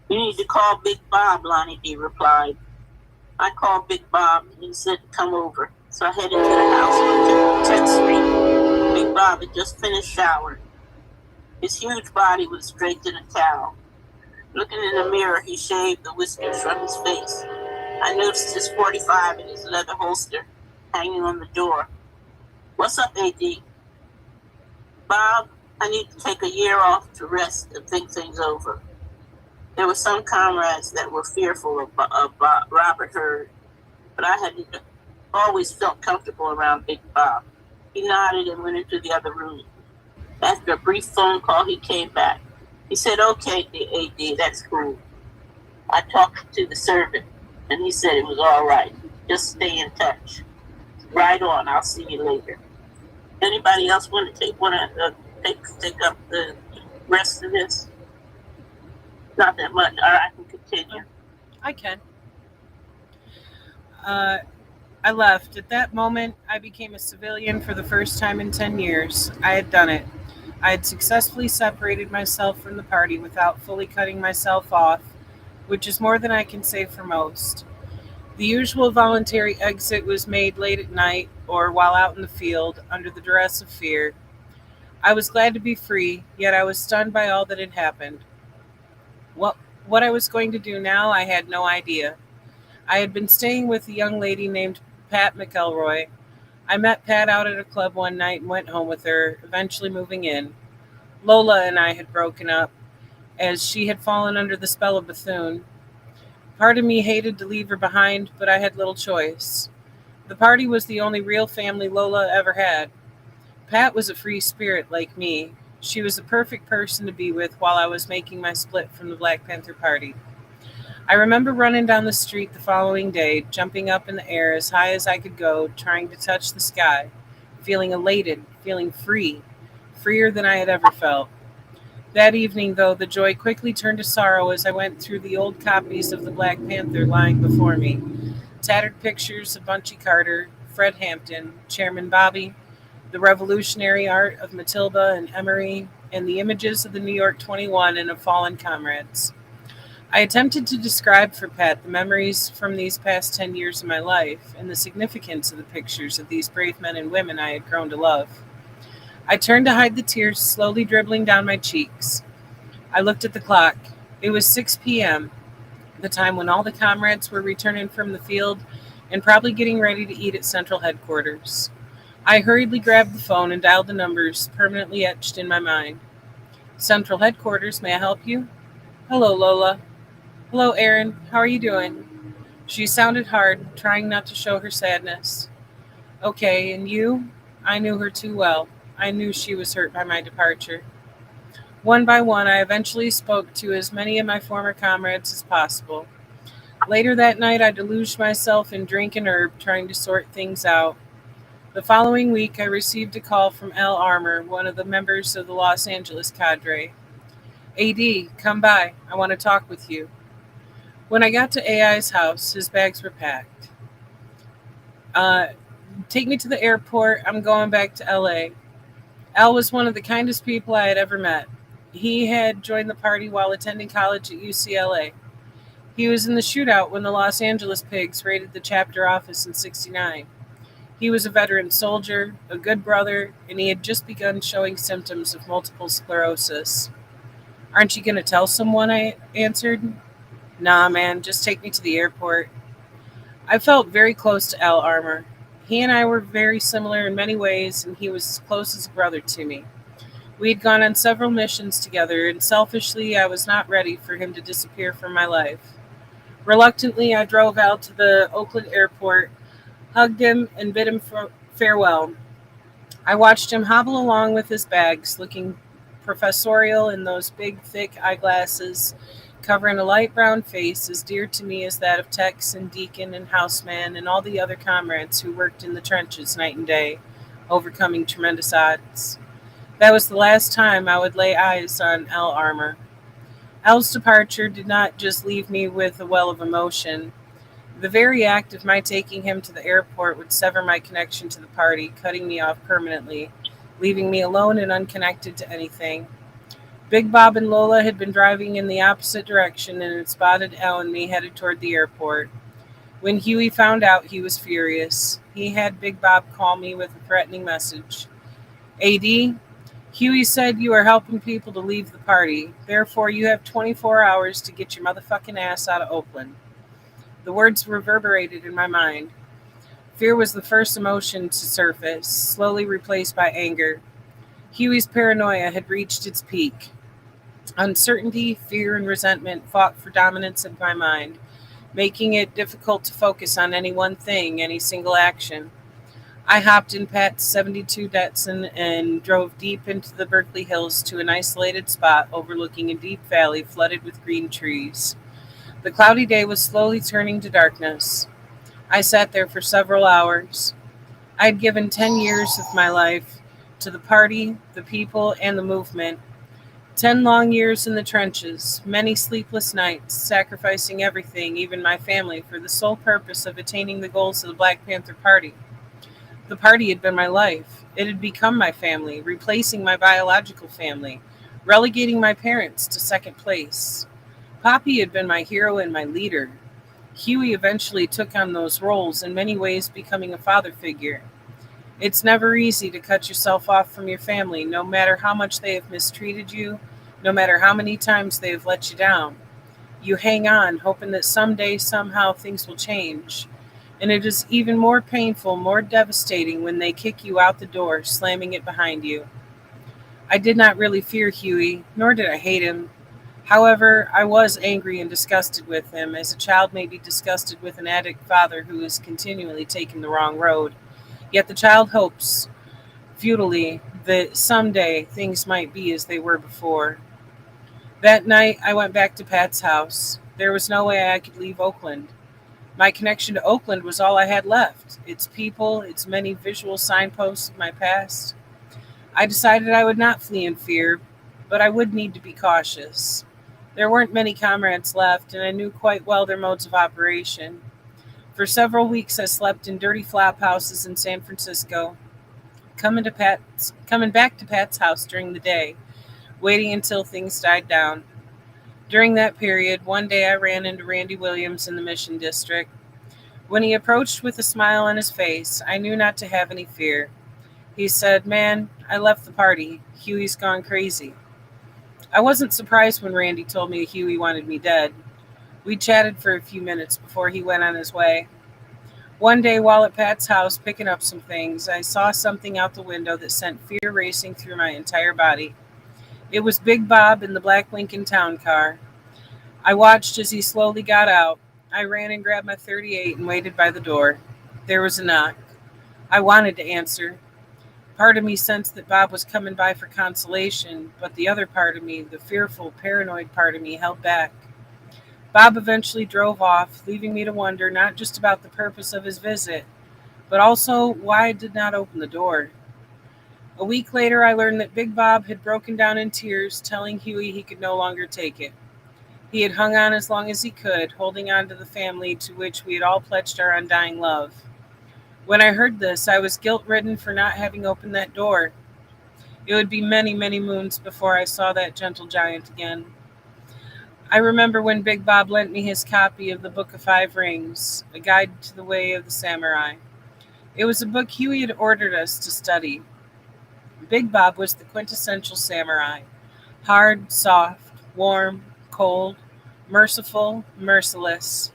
You need to call Big Bob, Lonnie D. replied. I called Big Bob and he said to come over. So I headed to the house on 10th Street. Big Bob had just finished showering. His huge body was draped in a towel. Looking in the mirror, he shaved the whiskers from his face. I noticed his .45 in his leather holster hanging on the door. What's up, AD? Bob, I need to take a year off to rest and think things over. There were some comrades that were fearful of Robert Hurd, but I had always felt comfortable around Big Bob. He nodded and went into the other room. After a brief phone call, he came back. He said, okay, AD, that's cool. I talked to the servant, and he said it was all right. Just stay in touch. Right on, I'll see you later. Anybody else want to take up the rest of this? Not that much. All right, I can continue. I can. I left. At that moment, I became a civilian for the first time in 10 years. I had done it. I had successfully separated myself from the party without fully cutting myself off, which is more than I can say for most. The usual voluntary exit was made late at night or while out in the field under the duress of fear. I was glad to be free, yet I was stunned by all that had happened. What I was going to do now, I had no idea. I had been staying with a young lady named Pat McElroy. I met Pat out at a club one night and went home with her, eventually moving in. Lola and I had broken up, as she had fallen under the spell of Bethune. Part of me hated to leave her behind, but I had little choice. The party was the only real family Lola ever had. Pat was a free spirit like me. She was the perfect person to be with while I was making my split from the Black Panther Party. I remember running down the street the following day, jumping up in the air as high as I could go, trying to touch the sky, feeling elated, feeling free, freer than I had ever felt. That evening, though, the joy quickly turned to sorrow as I went through the old copies of the Black Panther lying before me. Tattered pictures of Bunchy Carter, Fred Hampton, Chairman Bobby, the revolutionary art of Matilda and Emery, and the images of the New York 21 and of fallen comrades. I attempted to describe for Pat the memories from these past 10 years of my life and the significance of the pictures of these brave men and women I had grown to love. I turned to hide the tears slowly dribbling down my cheeks. I looked at the clock. It was 6 p.m., the time when all the comrades were returning from the field and probably getting ready to eat at Central Headquarters. I hurriedly grabbed the phone and dialed the numbers permanently etched in my mind. Central Headquarters, may I help you? Hello, Lola. Hello, Aaron. How are you doing? She sounded hard, trying not to show her sadness. Okay, and you? I knew her too well. I knew she was hurt by my departure. One by one, I eventually spoke to as many of my former comrades as possible. Later that night, I deluged myself in drink and herb, trying to sort things out. The following week, I received a call from Al Armour, one of the members of the Los Angeles cadre. AD, come by. I want to talk with you. When I got to AI's house, his bags were packed. Take me to the airport. I'm going back to LA. Al was one of the kindest people I had ever met. He had joined the party while attending college at UCLA. He was in the shootout when the Los Angeles Pigs raided the chapter office in '69. He was a veteran soldier, a good brother, and he had just begun showing symptoms of multiple sclerosis. Aren't you going to tell someone? I answered. Nah, man, just take me to the airport. I felt very close to Al Armour. He and I were very similar in many ways, and he was as close as a brother to me. We had gone on several missions together, and selfishly, I was not ready for him to disappear from my life. Reluctantly, I drove out to the Oakland airport, hugged him, and bid him farewell. I watched him hobble along with his bags, looking professorial in those big, thick eyeglasses, covering a light brown face as dear to me as that of Tex and Deacon and Houseman and all the other comrades who worked in the trenches night and day, overcoming tremendous odds. That was the last time I would lay eyes on Al Armour. Al's departure did not just leave me with a well of emotion. The very act of my taking him to the airport would sever my connection to the party, cutting me off permanently, leaving me alone and unconnected to anything. Big Bob and Lola had been driving in the opposite direction and had spotted Al and me headed toward the airport. When Huey found out, he was furious. He had Big Bob call me with a threatening message. AD, Huey said you are helping people to leave the party. Therefore, you have 24 hours to get your motherfucking ass out of Oakland. The words reverberated in my mind. Fear was the first emotion to surface, slowly replaced by anger. Huey's paranoia had reached its peak. Uncertainty, fear, and resentment fought for dominance in my mind, making it difficult to focus on any one thing, any single action. I hopped in Pat's 72 Datsun and drove deep into the Berkeley Hills to an isolated spot overlooking a deep valley flooded with green trees. The cloudy day was slowly turning to darkness. I sat there for several hours. I had given 10 years of my life to the party, the people, and the movement. 10 long years in the trenches, many sleepless nights, sacrificing everything, even my family, for the sole purpose of attaining the goals of the Black Panther Party. The party had been my life. It had become my family, replacing my biological family, relegating my parents to second place. Poppy had been my hero and my leader. Huey eventually took on those roles, in many ways becoming a father figure. It's never easy to cut yourself off from your family, no matter how much they have mistreated you, no matter how many times they have let you down. You hang on, hoping that someday, somehow, things will change. And it is even more painful, more devastating when they kick you out the door, slamming it behind you. I did not really fear Huey, nor did I hate him. However, I was angry and disgusted with him, as a child may be disgusted with an addict father who is continually taking the wrong road. Yet the child hopes, futilely, that someday things might be as they were before. That night, I went back to Pat's house. There was no way I could leave Oakland. My connection to Oakland was all I had left, its people, its many visual signposts of my past. I decided I would not flee in fear, but I would need to be cautious. There weren't many comrades left, and I knew quite well their modes of operation. For several weeks I slept in dirty flop houses in San Francisco, coming back to Pat's house during the day, waiting until things died down. During that period, one day I ran into Randy Williams in the Mission District. When he approached with a smile on his face, I knew not to have any fear. He said, "Man, I left the party. Huey's gone crazy." I wasn't surprised when Randy told me Huey wanted me dead. We chatted for a few minutes before he went on his way. One day, while at Pat's house picking up some things, I saw something out the window that sent fear racing through my entire body. It was Big Bob in the black Lincoln Town car. I watched as he slowly got out. I ran and grabbed my .38 and waited by the door. There was a knock. I wanted to answer. Part of me sensed that Bob was coming by for consolation, but the other part of me, the fearful, paranoid part of me, held back. Bob eventually drove off, leaving me to wonder not just about the purpose of his visit, but also why I did not open the door. A week later, I learned that Big Bob had broken down in tears, telling Huey he could no longer take it. He had hung on as long as he could, holding on to the family to which we had all pledged our undying love. When I heard this, I was guilt-ridden for not having opened that door. It would be many, many moons before I saw that gentle giant again. I remember when Big Bob lent me his copy of the Book of Five Rings, A Guide to the Way of the Samurai. It was a book Huey had ordered us to study. Big Bob was the quintessential samurai. Hard, soft, warm, cold, merciful, merciless.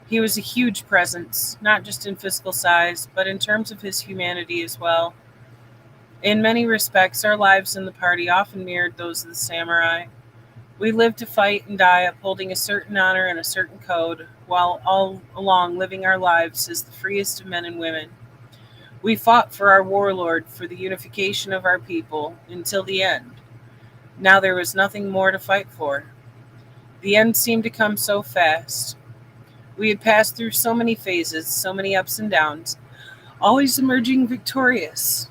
He was a huge presence, not just in physical size, but in terms of his humanity as well. In many respects, our lives in the party often mirrored those of the samurai. We lived to fight and die, upholding a certain honor and a certain code, while all along living our lives as the freest of men and women. We fought for our warlord, for the unification of our people, until the end. Now there was nothing more to fight for. The end seemed to come so fast. We had passed through so many phases, so many ups and downs, always emerging victorious.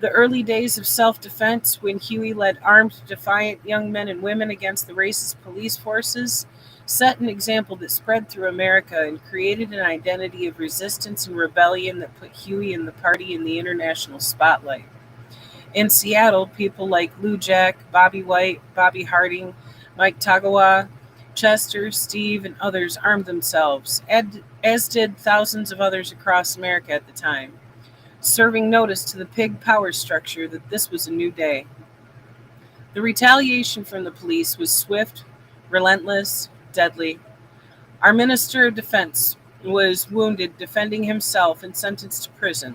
The early days of self-defense, when Huey led armed, defiant young men and women against the racist police forces, set an example that spread through America and created an identity of resistance and rebellion that put Huey and the party in the international spotlight. In Seattle, people like Lou Jack, Bobby White, Bobby Harding, Mike Tagawa, Chester, Steve, and others armed themselves, as did thousands of others across America at the time, serving notice to the pig power structure that this was a new day. The retaliation from the police was swift, relentless, deadly. Our Minister of Defense was wounded defending himself and sentenced to prison,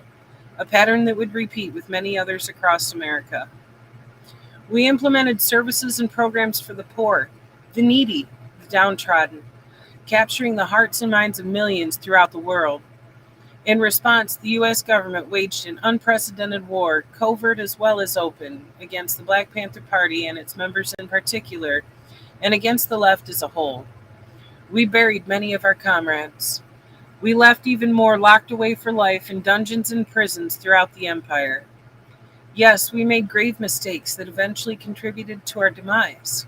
a pattern that would repeat with many others across America. We implemented services and programs for the poor, the needy, the downtrodden, capturing the hearts and minds of millions throughout the world. In response, the U.S. government waged an unprecedented war, covert as well as open, against the Black Panther Party and its members in particular, and against the left as a whole. We buried many of our comrades. We left even more locked away for life in dungeons and prisons throughout the empire. Yes, we made grave mistakes that eventually contributed to our demise,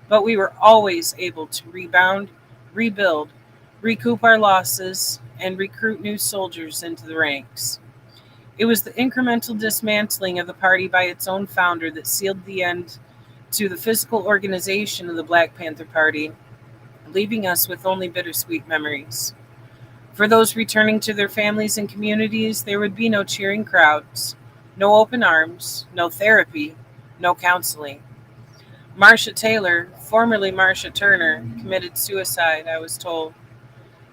but we were always able to rebound, rebuild, recoup our losses, and recruit new soldiers into the ranks. It was the incremental dismantling of the party by its own founder that sealed the end to the physical organization of the Black Panther Party, leaving us with only bittersweet memories. For those returning to their families and communities, there would be no cheering crowds, no open arms, no therapy, no counseling. Marcia Taylor, formerly Marcia Turner, committed suicide, I was told.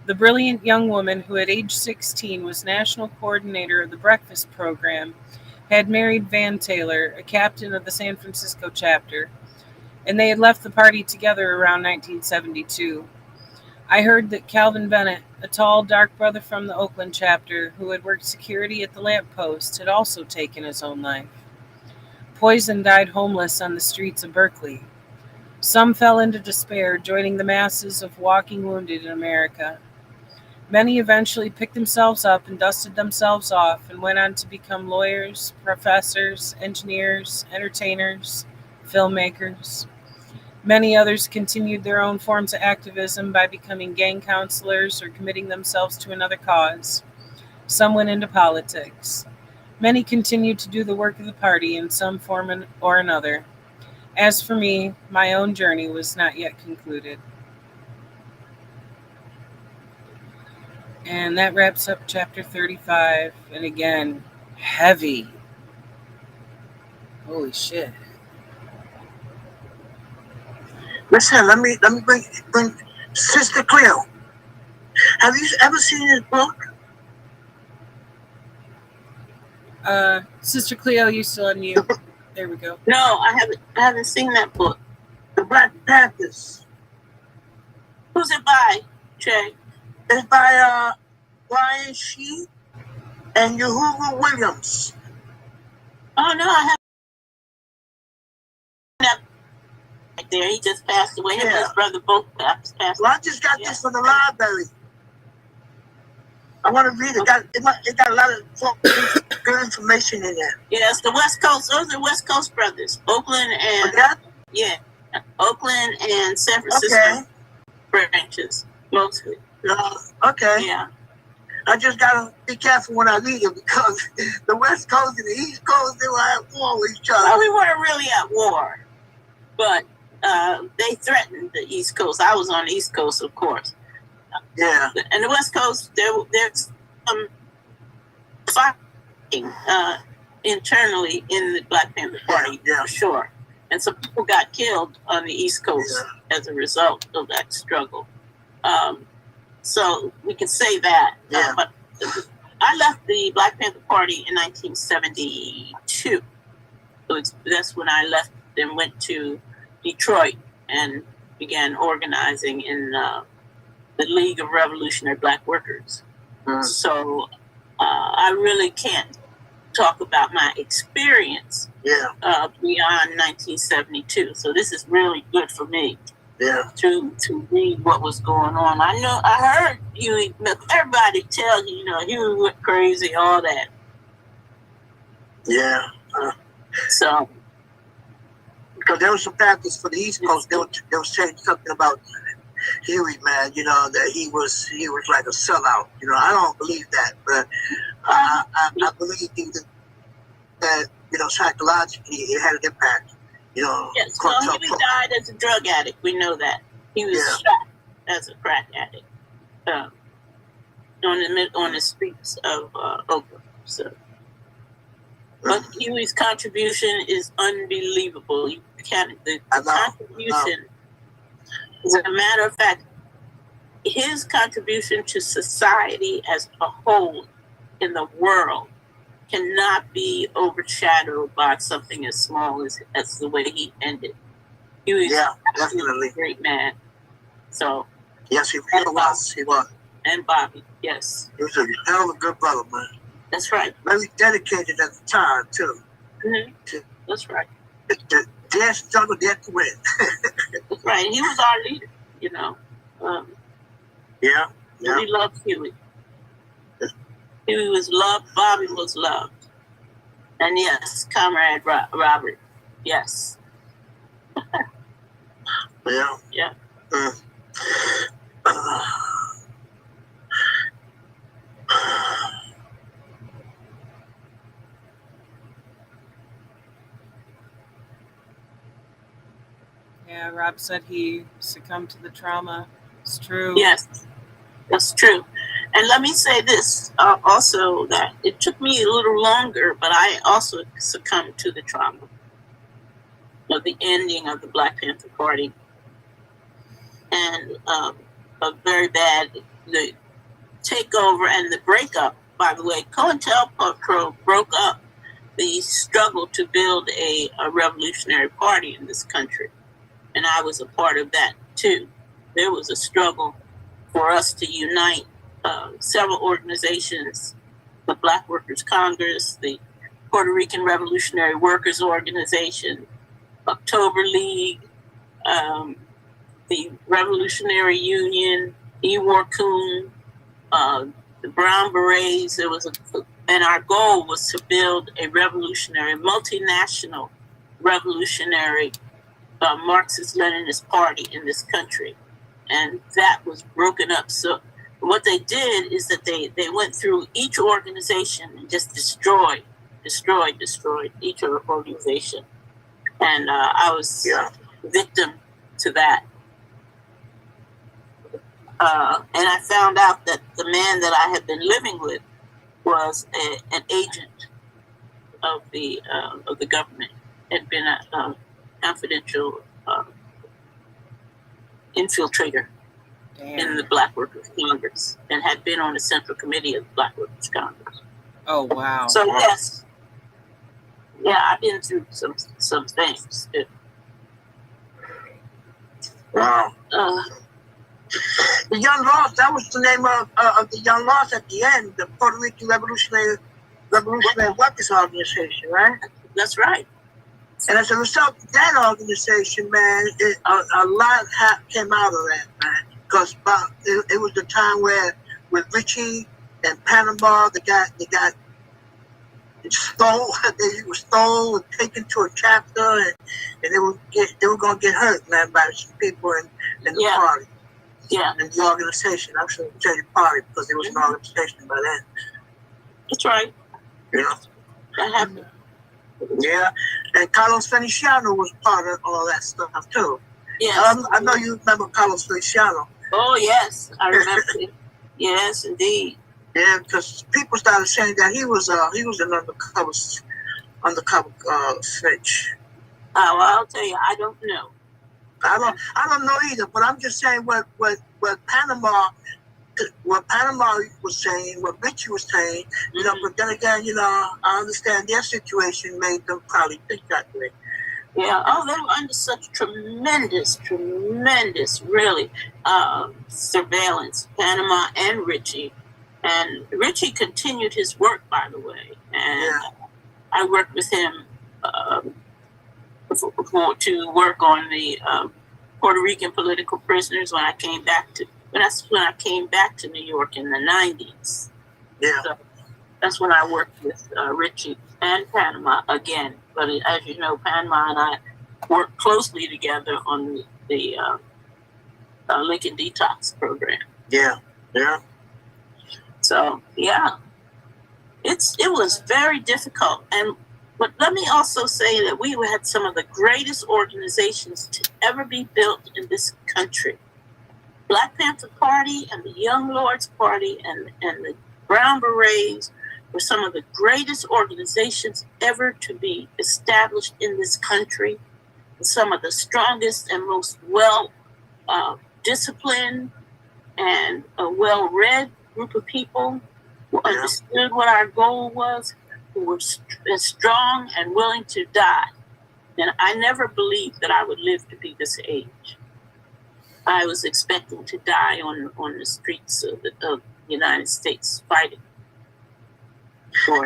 The brilliant young woman who at age 16 was national coordinator of the breakfast program had married Van Taylor, a captain of the San Francisco chapter, and they had left the party together around 1972. I heard that Calvin Bennett, a tall, dark brother from the Oakland chapter who had worked security at the lamppost, had also taken his own life. Poison died homeless on the streets of Berkeley. Some fell into despair, joining the masses of walking wounded in America. Many eventually picked themselves up and dusted themselves off and went on to become lawyers, professors, engineers, entertainers, filmmakers. Many others continued their own forms of activism by becoming gang counselors or committing themselves to another cause. Some went into politics. Many continued to do the work of the party in some form or another. As for me, my own journey was not yet concluded. And that wraps up chapter 35. And again, heavy. Holy shit. Listen, let me bring Sister Cleo. Have you ever seen this book? Sister Cleo, you still on mute. There we go. No, I haven't seen that book. The Black Panthers. Who's it by, Jay? It's by Brian Shee and Yahuwah Williams. Oh no, I haven't. Right there, he just passed away. Him and his brother both passed away. Well, I just got this from the library. I want to read it. It got a lot of good information in there. Yes, the West Coast. Those are West Coast brothers. Oakland and Oakland and San Francisco branches mostly. Okay. Yeah. I just gotta be careful when I read it because the West Coast and the East Coast, they were at war with each other. Well, we weren't really at war, but they threatened the East Coast. I was on the East Coast, of course. Yeah. And the West Coast, there's some fighting internally in the Black Panther Party, for sure. And some people got killed on the East Coast as a result of that struggle. So we can say that. But I left the Black Panther Party in 1972. So that's when I left and went to Detroit and began organizing in the League of Revolutionary Black Workers. So I really can't talk about my experience beyond 1972. So this is really good for me to read what was going on. I heard Huey, everybody tells you, Huey went crazy, all that. Yeah. So. Because there was some factors for the East Coast. They was saying something about Huey, man, that he was like a sellout. I don't believe that, but I believe that psychologically it had an impact. Yes, well, Huey died as a drug addict. We know that. He was shot as a crack addict on the streets of Oakland. So, but Huey's contribution is unbelievable. You can't. The contribution. As a matter of fact, his contribution to society as a whole in the world cannot be overshadowed by something as small as the way he ended. He was definitely a great man. So yes, he was. He was. And Bobby, yes. He was a hell of a good brother, man. That's right. Very dedicated at the time too. Mm-hmm. That's right. The dare struggle, dare to win. That's right. He was our leader, We loved Huey. Huey was loved. Bobby was loved. And yes, Comrade Robert. Yes. Yeah. Yeah, Rob said he succumbed to the trauma. It's true. Yes, that's true. And let me say this also, that it took me a little longer, but I also succumbed to the trauma of the ending of the Black Panther Party. And a very bad, the takeover and the breakup, by the way. COINTELPRO broke up the struggle to build a revolutionary party in this country. And I was a part of that too. There was a struggle for us to unite several organizations, the Black Workers Congress, the Puerto Rican Revolutionary Workers Organization, October League, the Revolutionary Union, EWARCOON, the Brown Berets. And our goal was to build a multinational revolutionary Marxist-Leninist party in this country, and that was broken up. So what they did is that they went through each organization and just destroyed each organization, and I was victim to that. And I found out that the man that I had been living with was an agent of the government, had been a confidential infiltrator in the Black Workers Congress, and had been on the Central Committee of the Black Workers Congress. Oh, wow. So yes, I've been through some things. Wow. The Young Lost, that was the name of the Young Lost at the end, the Puerto Rican Revolutionary Workers Organization, right? That's right. And as a result of that organization, man, a lot came out of that, man. Because it was the time where with Richie and Panama, they got stole. They were stolen and taken to a chapter, and they were gonna get hurt, man, by some people in the party. Yeah. In the organization. I shouldn't say the party because it was an organization by then. That's right. Yeah. That happened. Yeah. And Carlos Feliciano was part of all that stuff too. Yes. I know you remember Carlos Feliciano. Oh yes, I remember it. Yes, indeed. Yeah, because people started saying that he was an undercover snitch. Well, I'll tell you, I don't know. I don't know either, but I'm just saying what Panama was saying, what Richie was saying, you know, but then again, you know, I understand their situation made them probably think that way. Yeah, they were under such tremendous, really, surveillance, Panama and Richie. And Richie continued his work, by the way. And I worked with him to work on the Puerto Rican political prisoners when I came back to New York in the 90s. Yeah. So that's when I worked with Richie and Panama again. But as you know, Panama and I worked closely together on the Lincoln Detox program. Yeah. Yeah. So yeah, it was very difficult. But let me also say that we had some of the greatest organizations to ever be built in this country. Black Panther Party and the Young Lords Party and the Brown Berets were some of the greatest organizations ever to be established in this country. Some of the strongest and most disciplined and well-read group of people who understood what our goal was, who were strong and willing to die. And I never believed that I would live to be this age. I was expecting to die on the streets of the United States fighting.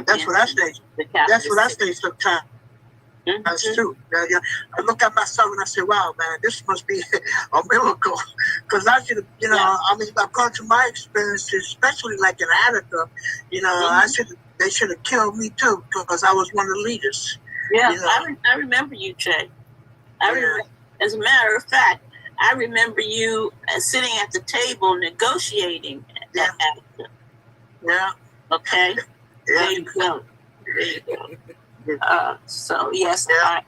That's what I say. That's what I say sometimes. Mm-hmm. That's true. Yeah. I look at myself and I say, wow, man, this must be a miracle. Because I should have, you know, I mean, according to my experiences, especially like in Attica, you know, they should have killed me too because I was one of the leaders. Yeah, you know? I remember you, Che. As a matter of fact, I remember you sitting at the table negotiating at Attica. Yeah. Okay. Yeah. There you go. So yes, I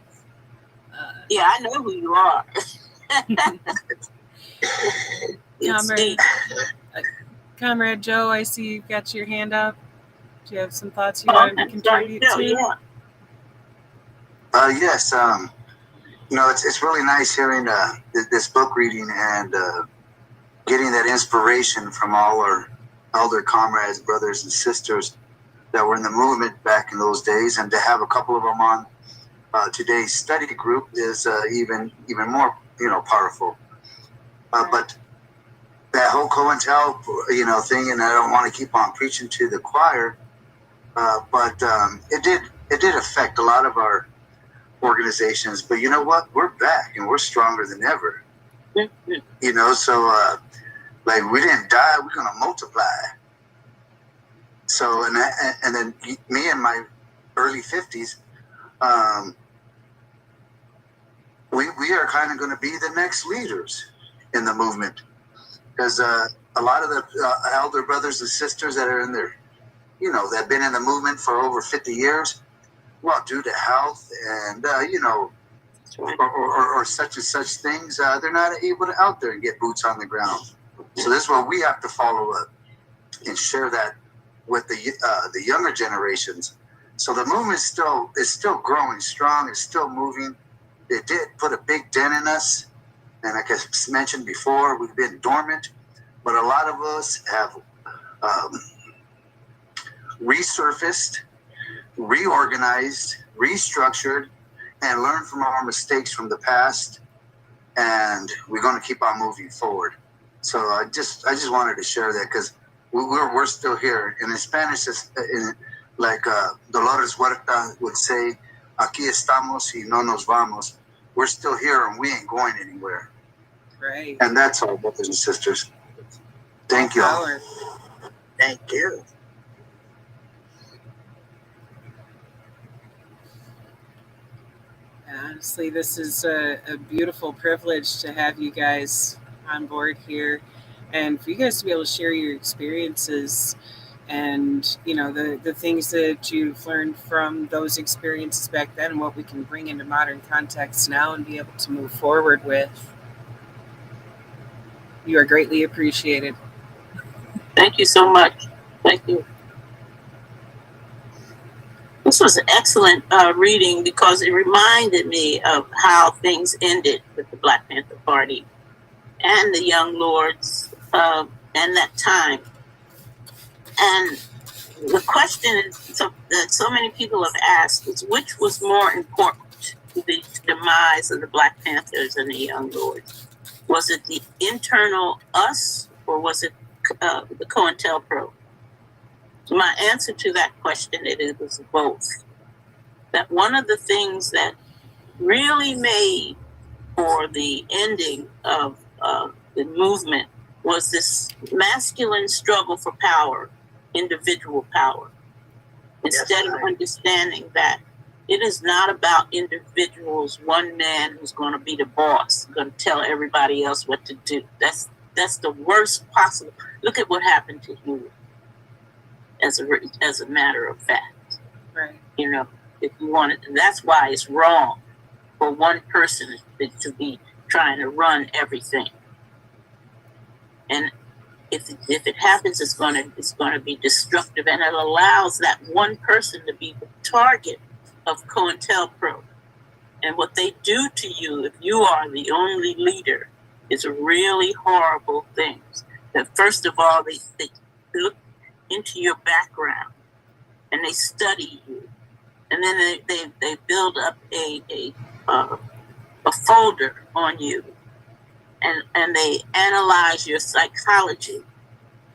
know who you are. Comrade Joe, I see you've got your hand up. Do you have some thoughts you want to contribute to? Yeah. Yes. You know, it's really nice hearing this book reading and getting that inspiration from all our elder comrades, brothers and sisters that were in the movement back in those days, and to have a couple of them on today's study group is even more, you know, powerful. But that whole COINTEL, you know, thing, and I don't want to keep on preaching to the choir, but it did affect a lot of our organizations. But you know what? We're back and we're stronger than ever. You know, so like we didn't die, we're gonna multiply. So and then me in my early 50s, we are kind of going to be the next leaders in the movement, because a lot of the elder brothers and sisters that are in there, that have been in the movement for over 50 years, well, due to health and, or such and such things, they're not able to out there and get boots on the ground. So this is where we have to follow up and share that with the younger generations. So the movement is still growing strong. It's still moving. It did put a big dent in us. And like I mentioned before, we've been dormant. But a lot of us have resurfaced, reorganized, restructured, and learned from our mistakes from the past. And we're going to keep on moving forward. So I just wanted to share that, because we're still here. And in Spanish, like Dolores Huerta would say, aquí estamos y no nos vamos. We're still here and we ain't going anywhere. Right. And that's all, brothers and sisters. Thank you all. Thank you. Honestly, this is a beautiful privilege to have you guys on board here, and for you guys to be able to share your experiences and the things that you've learned from those experiences back then and what we can bring into modern context now and be able to move forward with. You are greatly appreciated. Thank you so much. Thank you. This was an excellent reading, because it reminded me of how things ended with the Black Panther Party and the Young Lords and that time. And the question that so many people have asked is, which was more important to the demise of the Black Panthers and the Young Lords? Was it the internal us, or was it the COINTELPRO? My answer to that question is it was both. That one of the things that really made for the ending of the movement was this masculine struggle for power, individual power, instead of understanding that it is not about individuals, one man who's going to be the boss, going to tell everybody else what to do. That's the worst possible. Look at what happened to you. As a matter of fact, right? If you want it, and that's why it's wrong for one person to be trying to run everything. And if it happens, it's going to be destructive, and it allows that one person to be the target of COINTELPRO. And what they do to you if you are the only leader is really horrible things. That first of all, they look into your background and they study you, and then they build up a folder on you, and they analyze your psychology,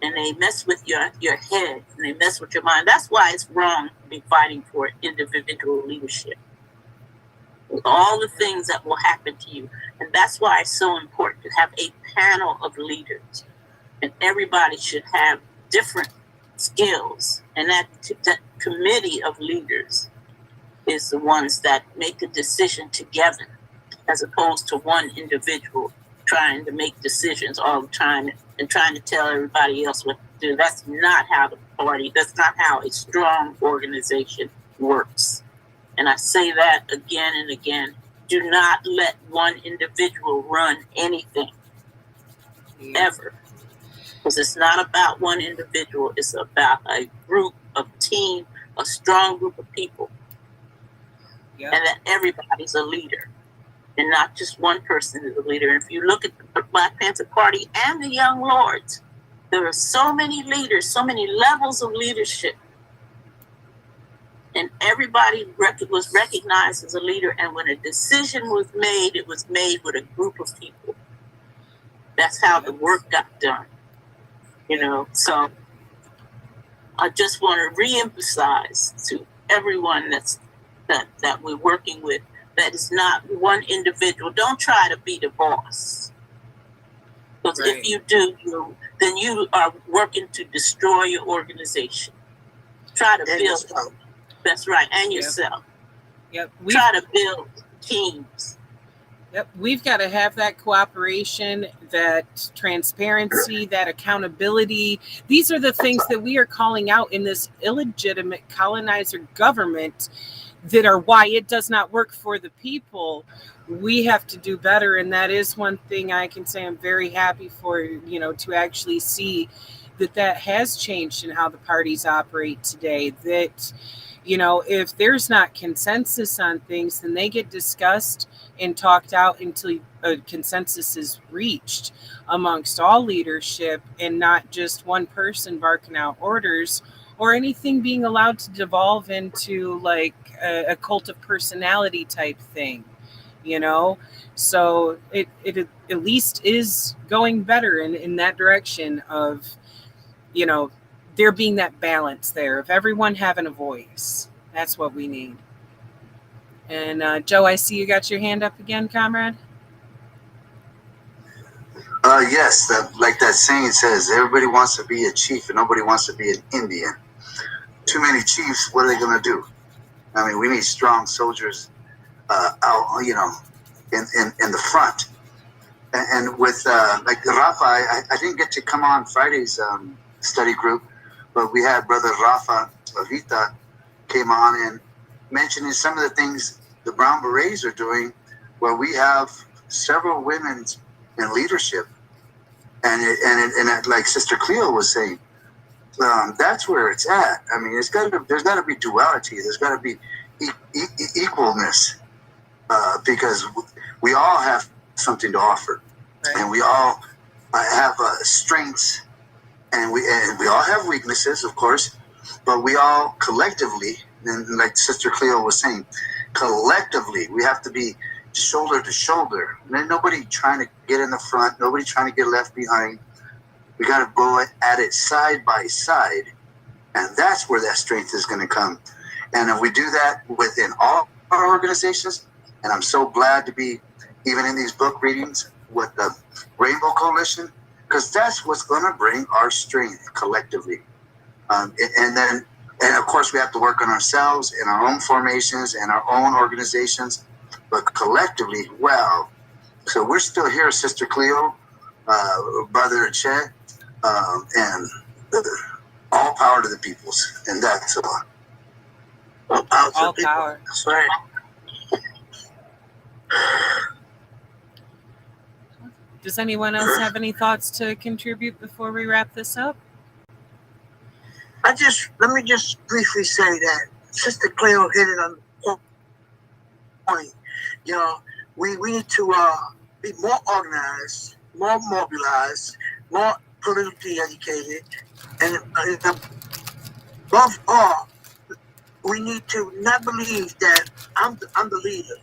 and they mess with your head, and they mess with your mind. That's why it's wrong to be fighting for individual leadership, with all the things that will happen to you. And that's why it's so important to have a panel of leaders, and everybody should have different skills, and that committee of leaders is the ones that make a decision together, as opposed to one individual trying to make decisions all the time and trying to tell everybody else what to do. That's not how that's not how a strong organization works. And I say that again and again. Do not let one individual run anything, ever. Because it's not about one individual, it's about a group, a team, a strong group of people. Yep. And that everybody's a leader, and not just one person is a leader. And if you look at the Black Panther Party and the Young Lords, there are so many leaders, so many levels of leadership. And everybody was recognized as a leader. And when a decision was made, it was made with a group of people. That's how the work got done. So I just want to reemphasize to everyone that we're working with, that it's not one individual. Don't try to be the boss. Because if you do, then you are working to destroy your organization. Try to build. That's right, and yourself. Yep. Try to build teams. Yep, we've got to have that cooperation, that transparency, that accountability. These are the things that we are calling out in this illegitimate colonizer government that are why it does not work for the people. We have to do better, and that is one thing I can say I'm very happy for, to actually see that has changed in how the parties operate today. That if there's not consensus on things, then they get discussed and talked out until a consensus is reached amongst all leadership, and not just one person barking out orders or anything being allowed to devolve into like a cult of personality type thing. So it at least is going better in that direction of there being that balance there of everyone having a voice. That's what we need. And Joe, I see you got your hand up again, comrade. Yes, like that saying says, everybody wants to be a chief and nobody wants to be an Indian. Too many chiefs, what are they going to do? I mean, we need strong soldiers out, in the front. And with like Rafa, I didn't get to come on Friday's study group, but we had Brother Rafa Avita came on and mentioning some of the things the Brown Berets are doing, where we have several women in leadership, and like Sister Cleo was saying, that's where it's at. I mean, there's got to be duality. There's got to be equalness, because we all have something to offer, right. And we all have strengths, and we all have weaknesses, of course, but we all collectively, and like Sister Cleo was saying, collectively we have to be shoulder to shoulder. There's nobody trying to get in the front, nobody trying to get left behind. We got to go at it side by side, and that's where that strength is going to come. And if we do that within all our organizations, and I'm so glad to be even in these book readings with the Rainbow Coalition, because that's what's going to bring our strength collectively. And of course, we have to work on ourselves in our own formations and our own organizations, but collectively, well, so we're still here, Sister Cleo, Brother Che, and all power to the peoples, and that's all power. That's right. Does anyone else have any thoughts to contribute before we wrap this up? Let me just briefly say that Sister Cleo hit it on the point. We need to be more organized, more mobilized, more politically educated, and above all, we need to not believe that I'm the leader.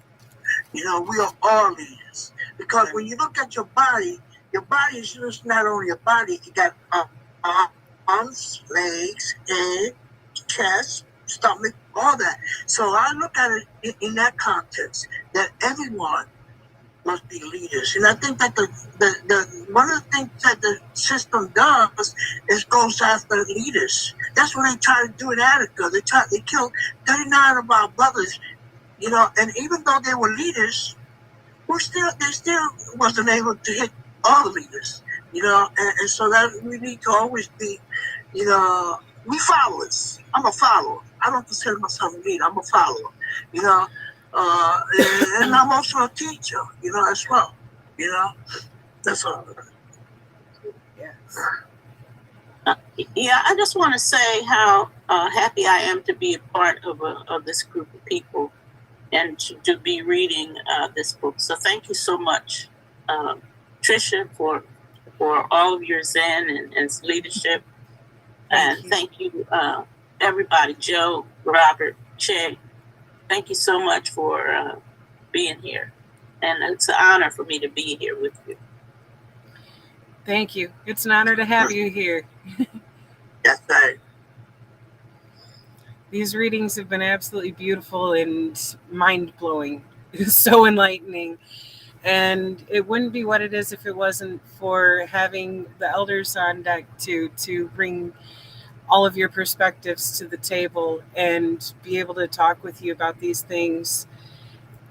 We are all leaders, because when you look at your body is just not only a body. You got arms, legs, head, chest, stomach, all that. So I look at it in that context, that everyone must be leaders. And I think that the one of the things that the system does is goes after leaders. That's what they try to do in Attica. They killed 39 of our brothers, and even though they were leaders, they still wasn't able to hit all the leaders, and so that we need to always be, we followers. I'm a follower. I don't consider myself a leader. I'm a follower, and I'm also a teacher, as well, that's all. Yes. Yeah, I just want to say how happy I am to be a part of this group of people and to be reading this book. So thank you so much, Tricia, for all of your zen and leadership. And thank you, everybody, Joe, Robert, Che. Thank you so much for being here. And it's an honor for me to be here with you. Thank you. It's an honor to have you here. Yes, sir. These readings have been absolutely beautiful and mind-blowing. So enlightening. And it wouldn't be what it is if it wasn't for having the elders on deck to bring all of your perspectives to the table and be able to talk with you about these things.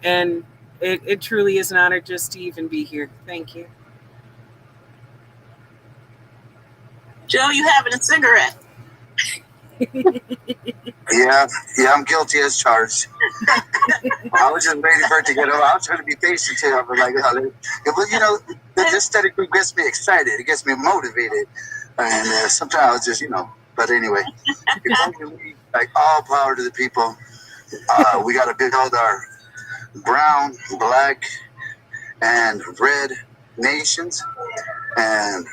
And it truly is an honor just to even be here. Thank you. Joe, you having a cigarette? Yeah, I'm guilty as charged. I was just waiting for it to get over. I was trying to be patient too. I was like, this study group gets me excited. It gets me motivated. And sometimes just, but anyway, like all power to the people. We got to build our brown, black, and red nations and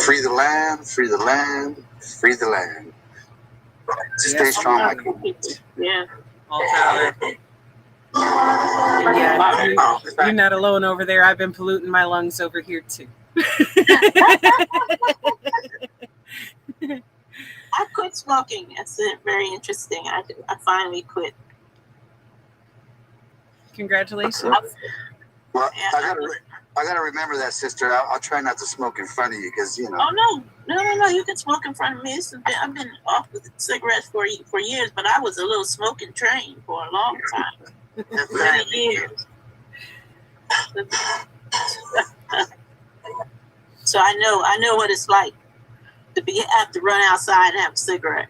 free the land, free the land, free the land. Stay strong, my people. Yeah. All power. And yeah, you're not alone over there. I've been polluting my lungs over here too. I quit smoking. That's very interesting. I finally quit. Congratulations. Well, I gotta remember that, sister. I'll try not to smoke in front of you because Oh no! You can smoke in front of me. I've been off with cigarettes for years, but I was a little smoking train for a long time. Many years. So I know what it's like to have to run outside and have a cigarette.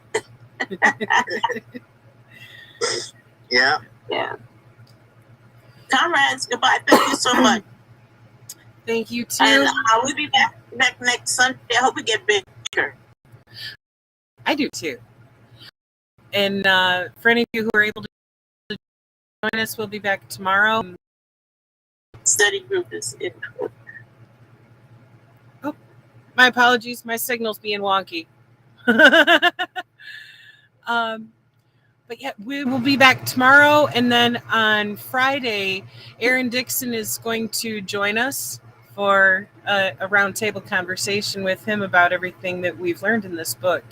Yeah. Yeah. Comrades, goodbye. Thank you so much. Thank you too. And we'll be back next Sunday. I hope we get bigger. I do too. And for any of you who are able to join us, we'll be back tomorrow. Study group is it. Oh, my apologies. My signal's being wonky. But yeah, we will be back tomorrow. And then on Friday, Aaron Dixon is going to join us for a roundtable conversation with him about everything that we've learned in this book.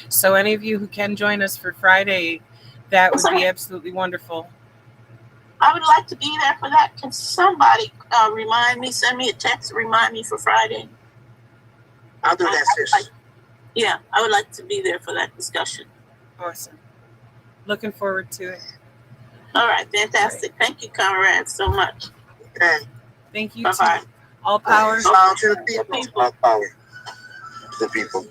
So any of you who can join us for Friday, that would be absolutely wonderful. I would like to be there for that. Can somebody send me a text to remind me for Friday? I'll do that, sis. Yeah, I would like to be there for that discussion. Awesome. Looking forward to it. All right, fantastic. All right. Thank you, comrades, so much. Okay. Thank you. Bye-bye. All power. All to the people. All power to the people.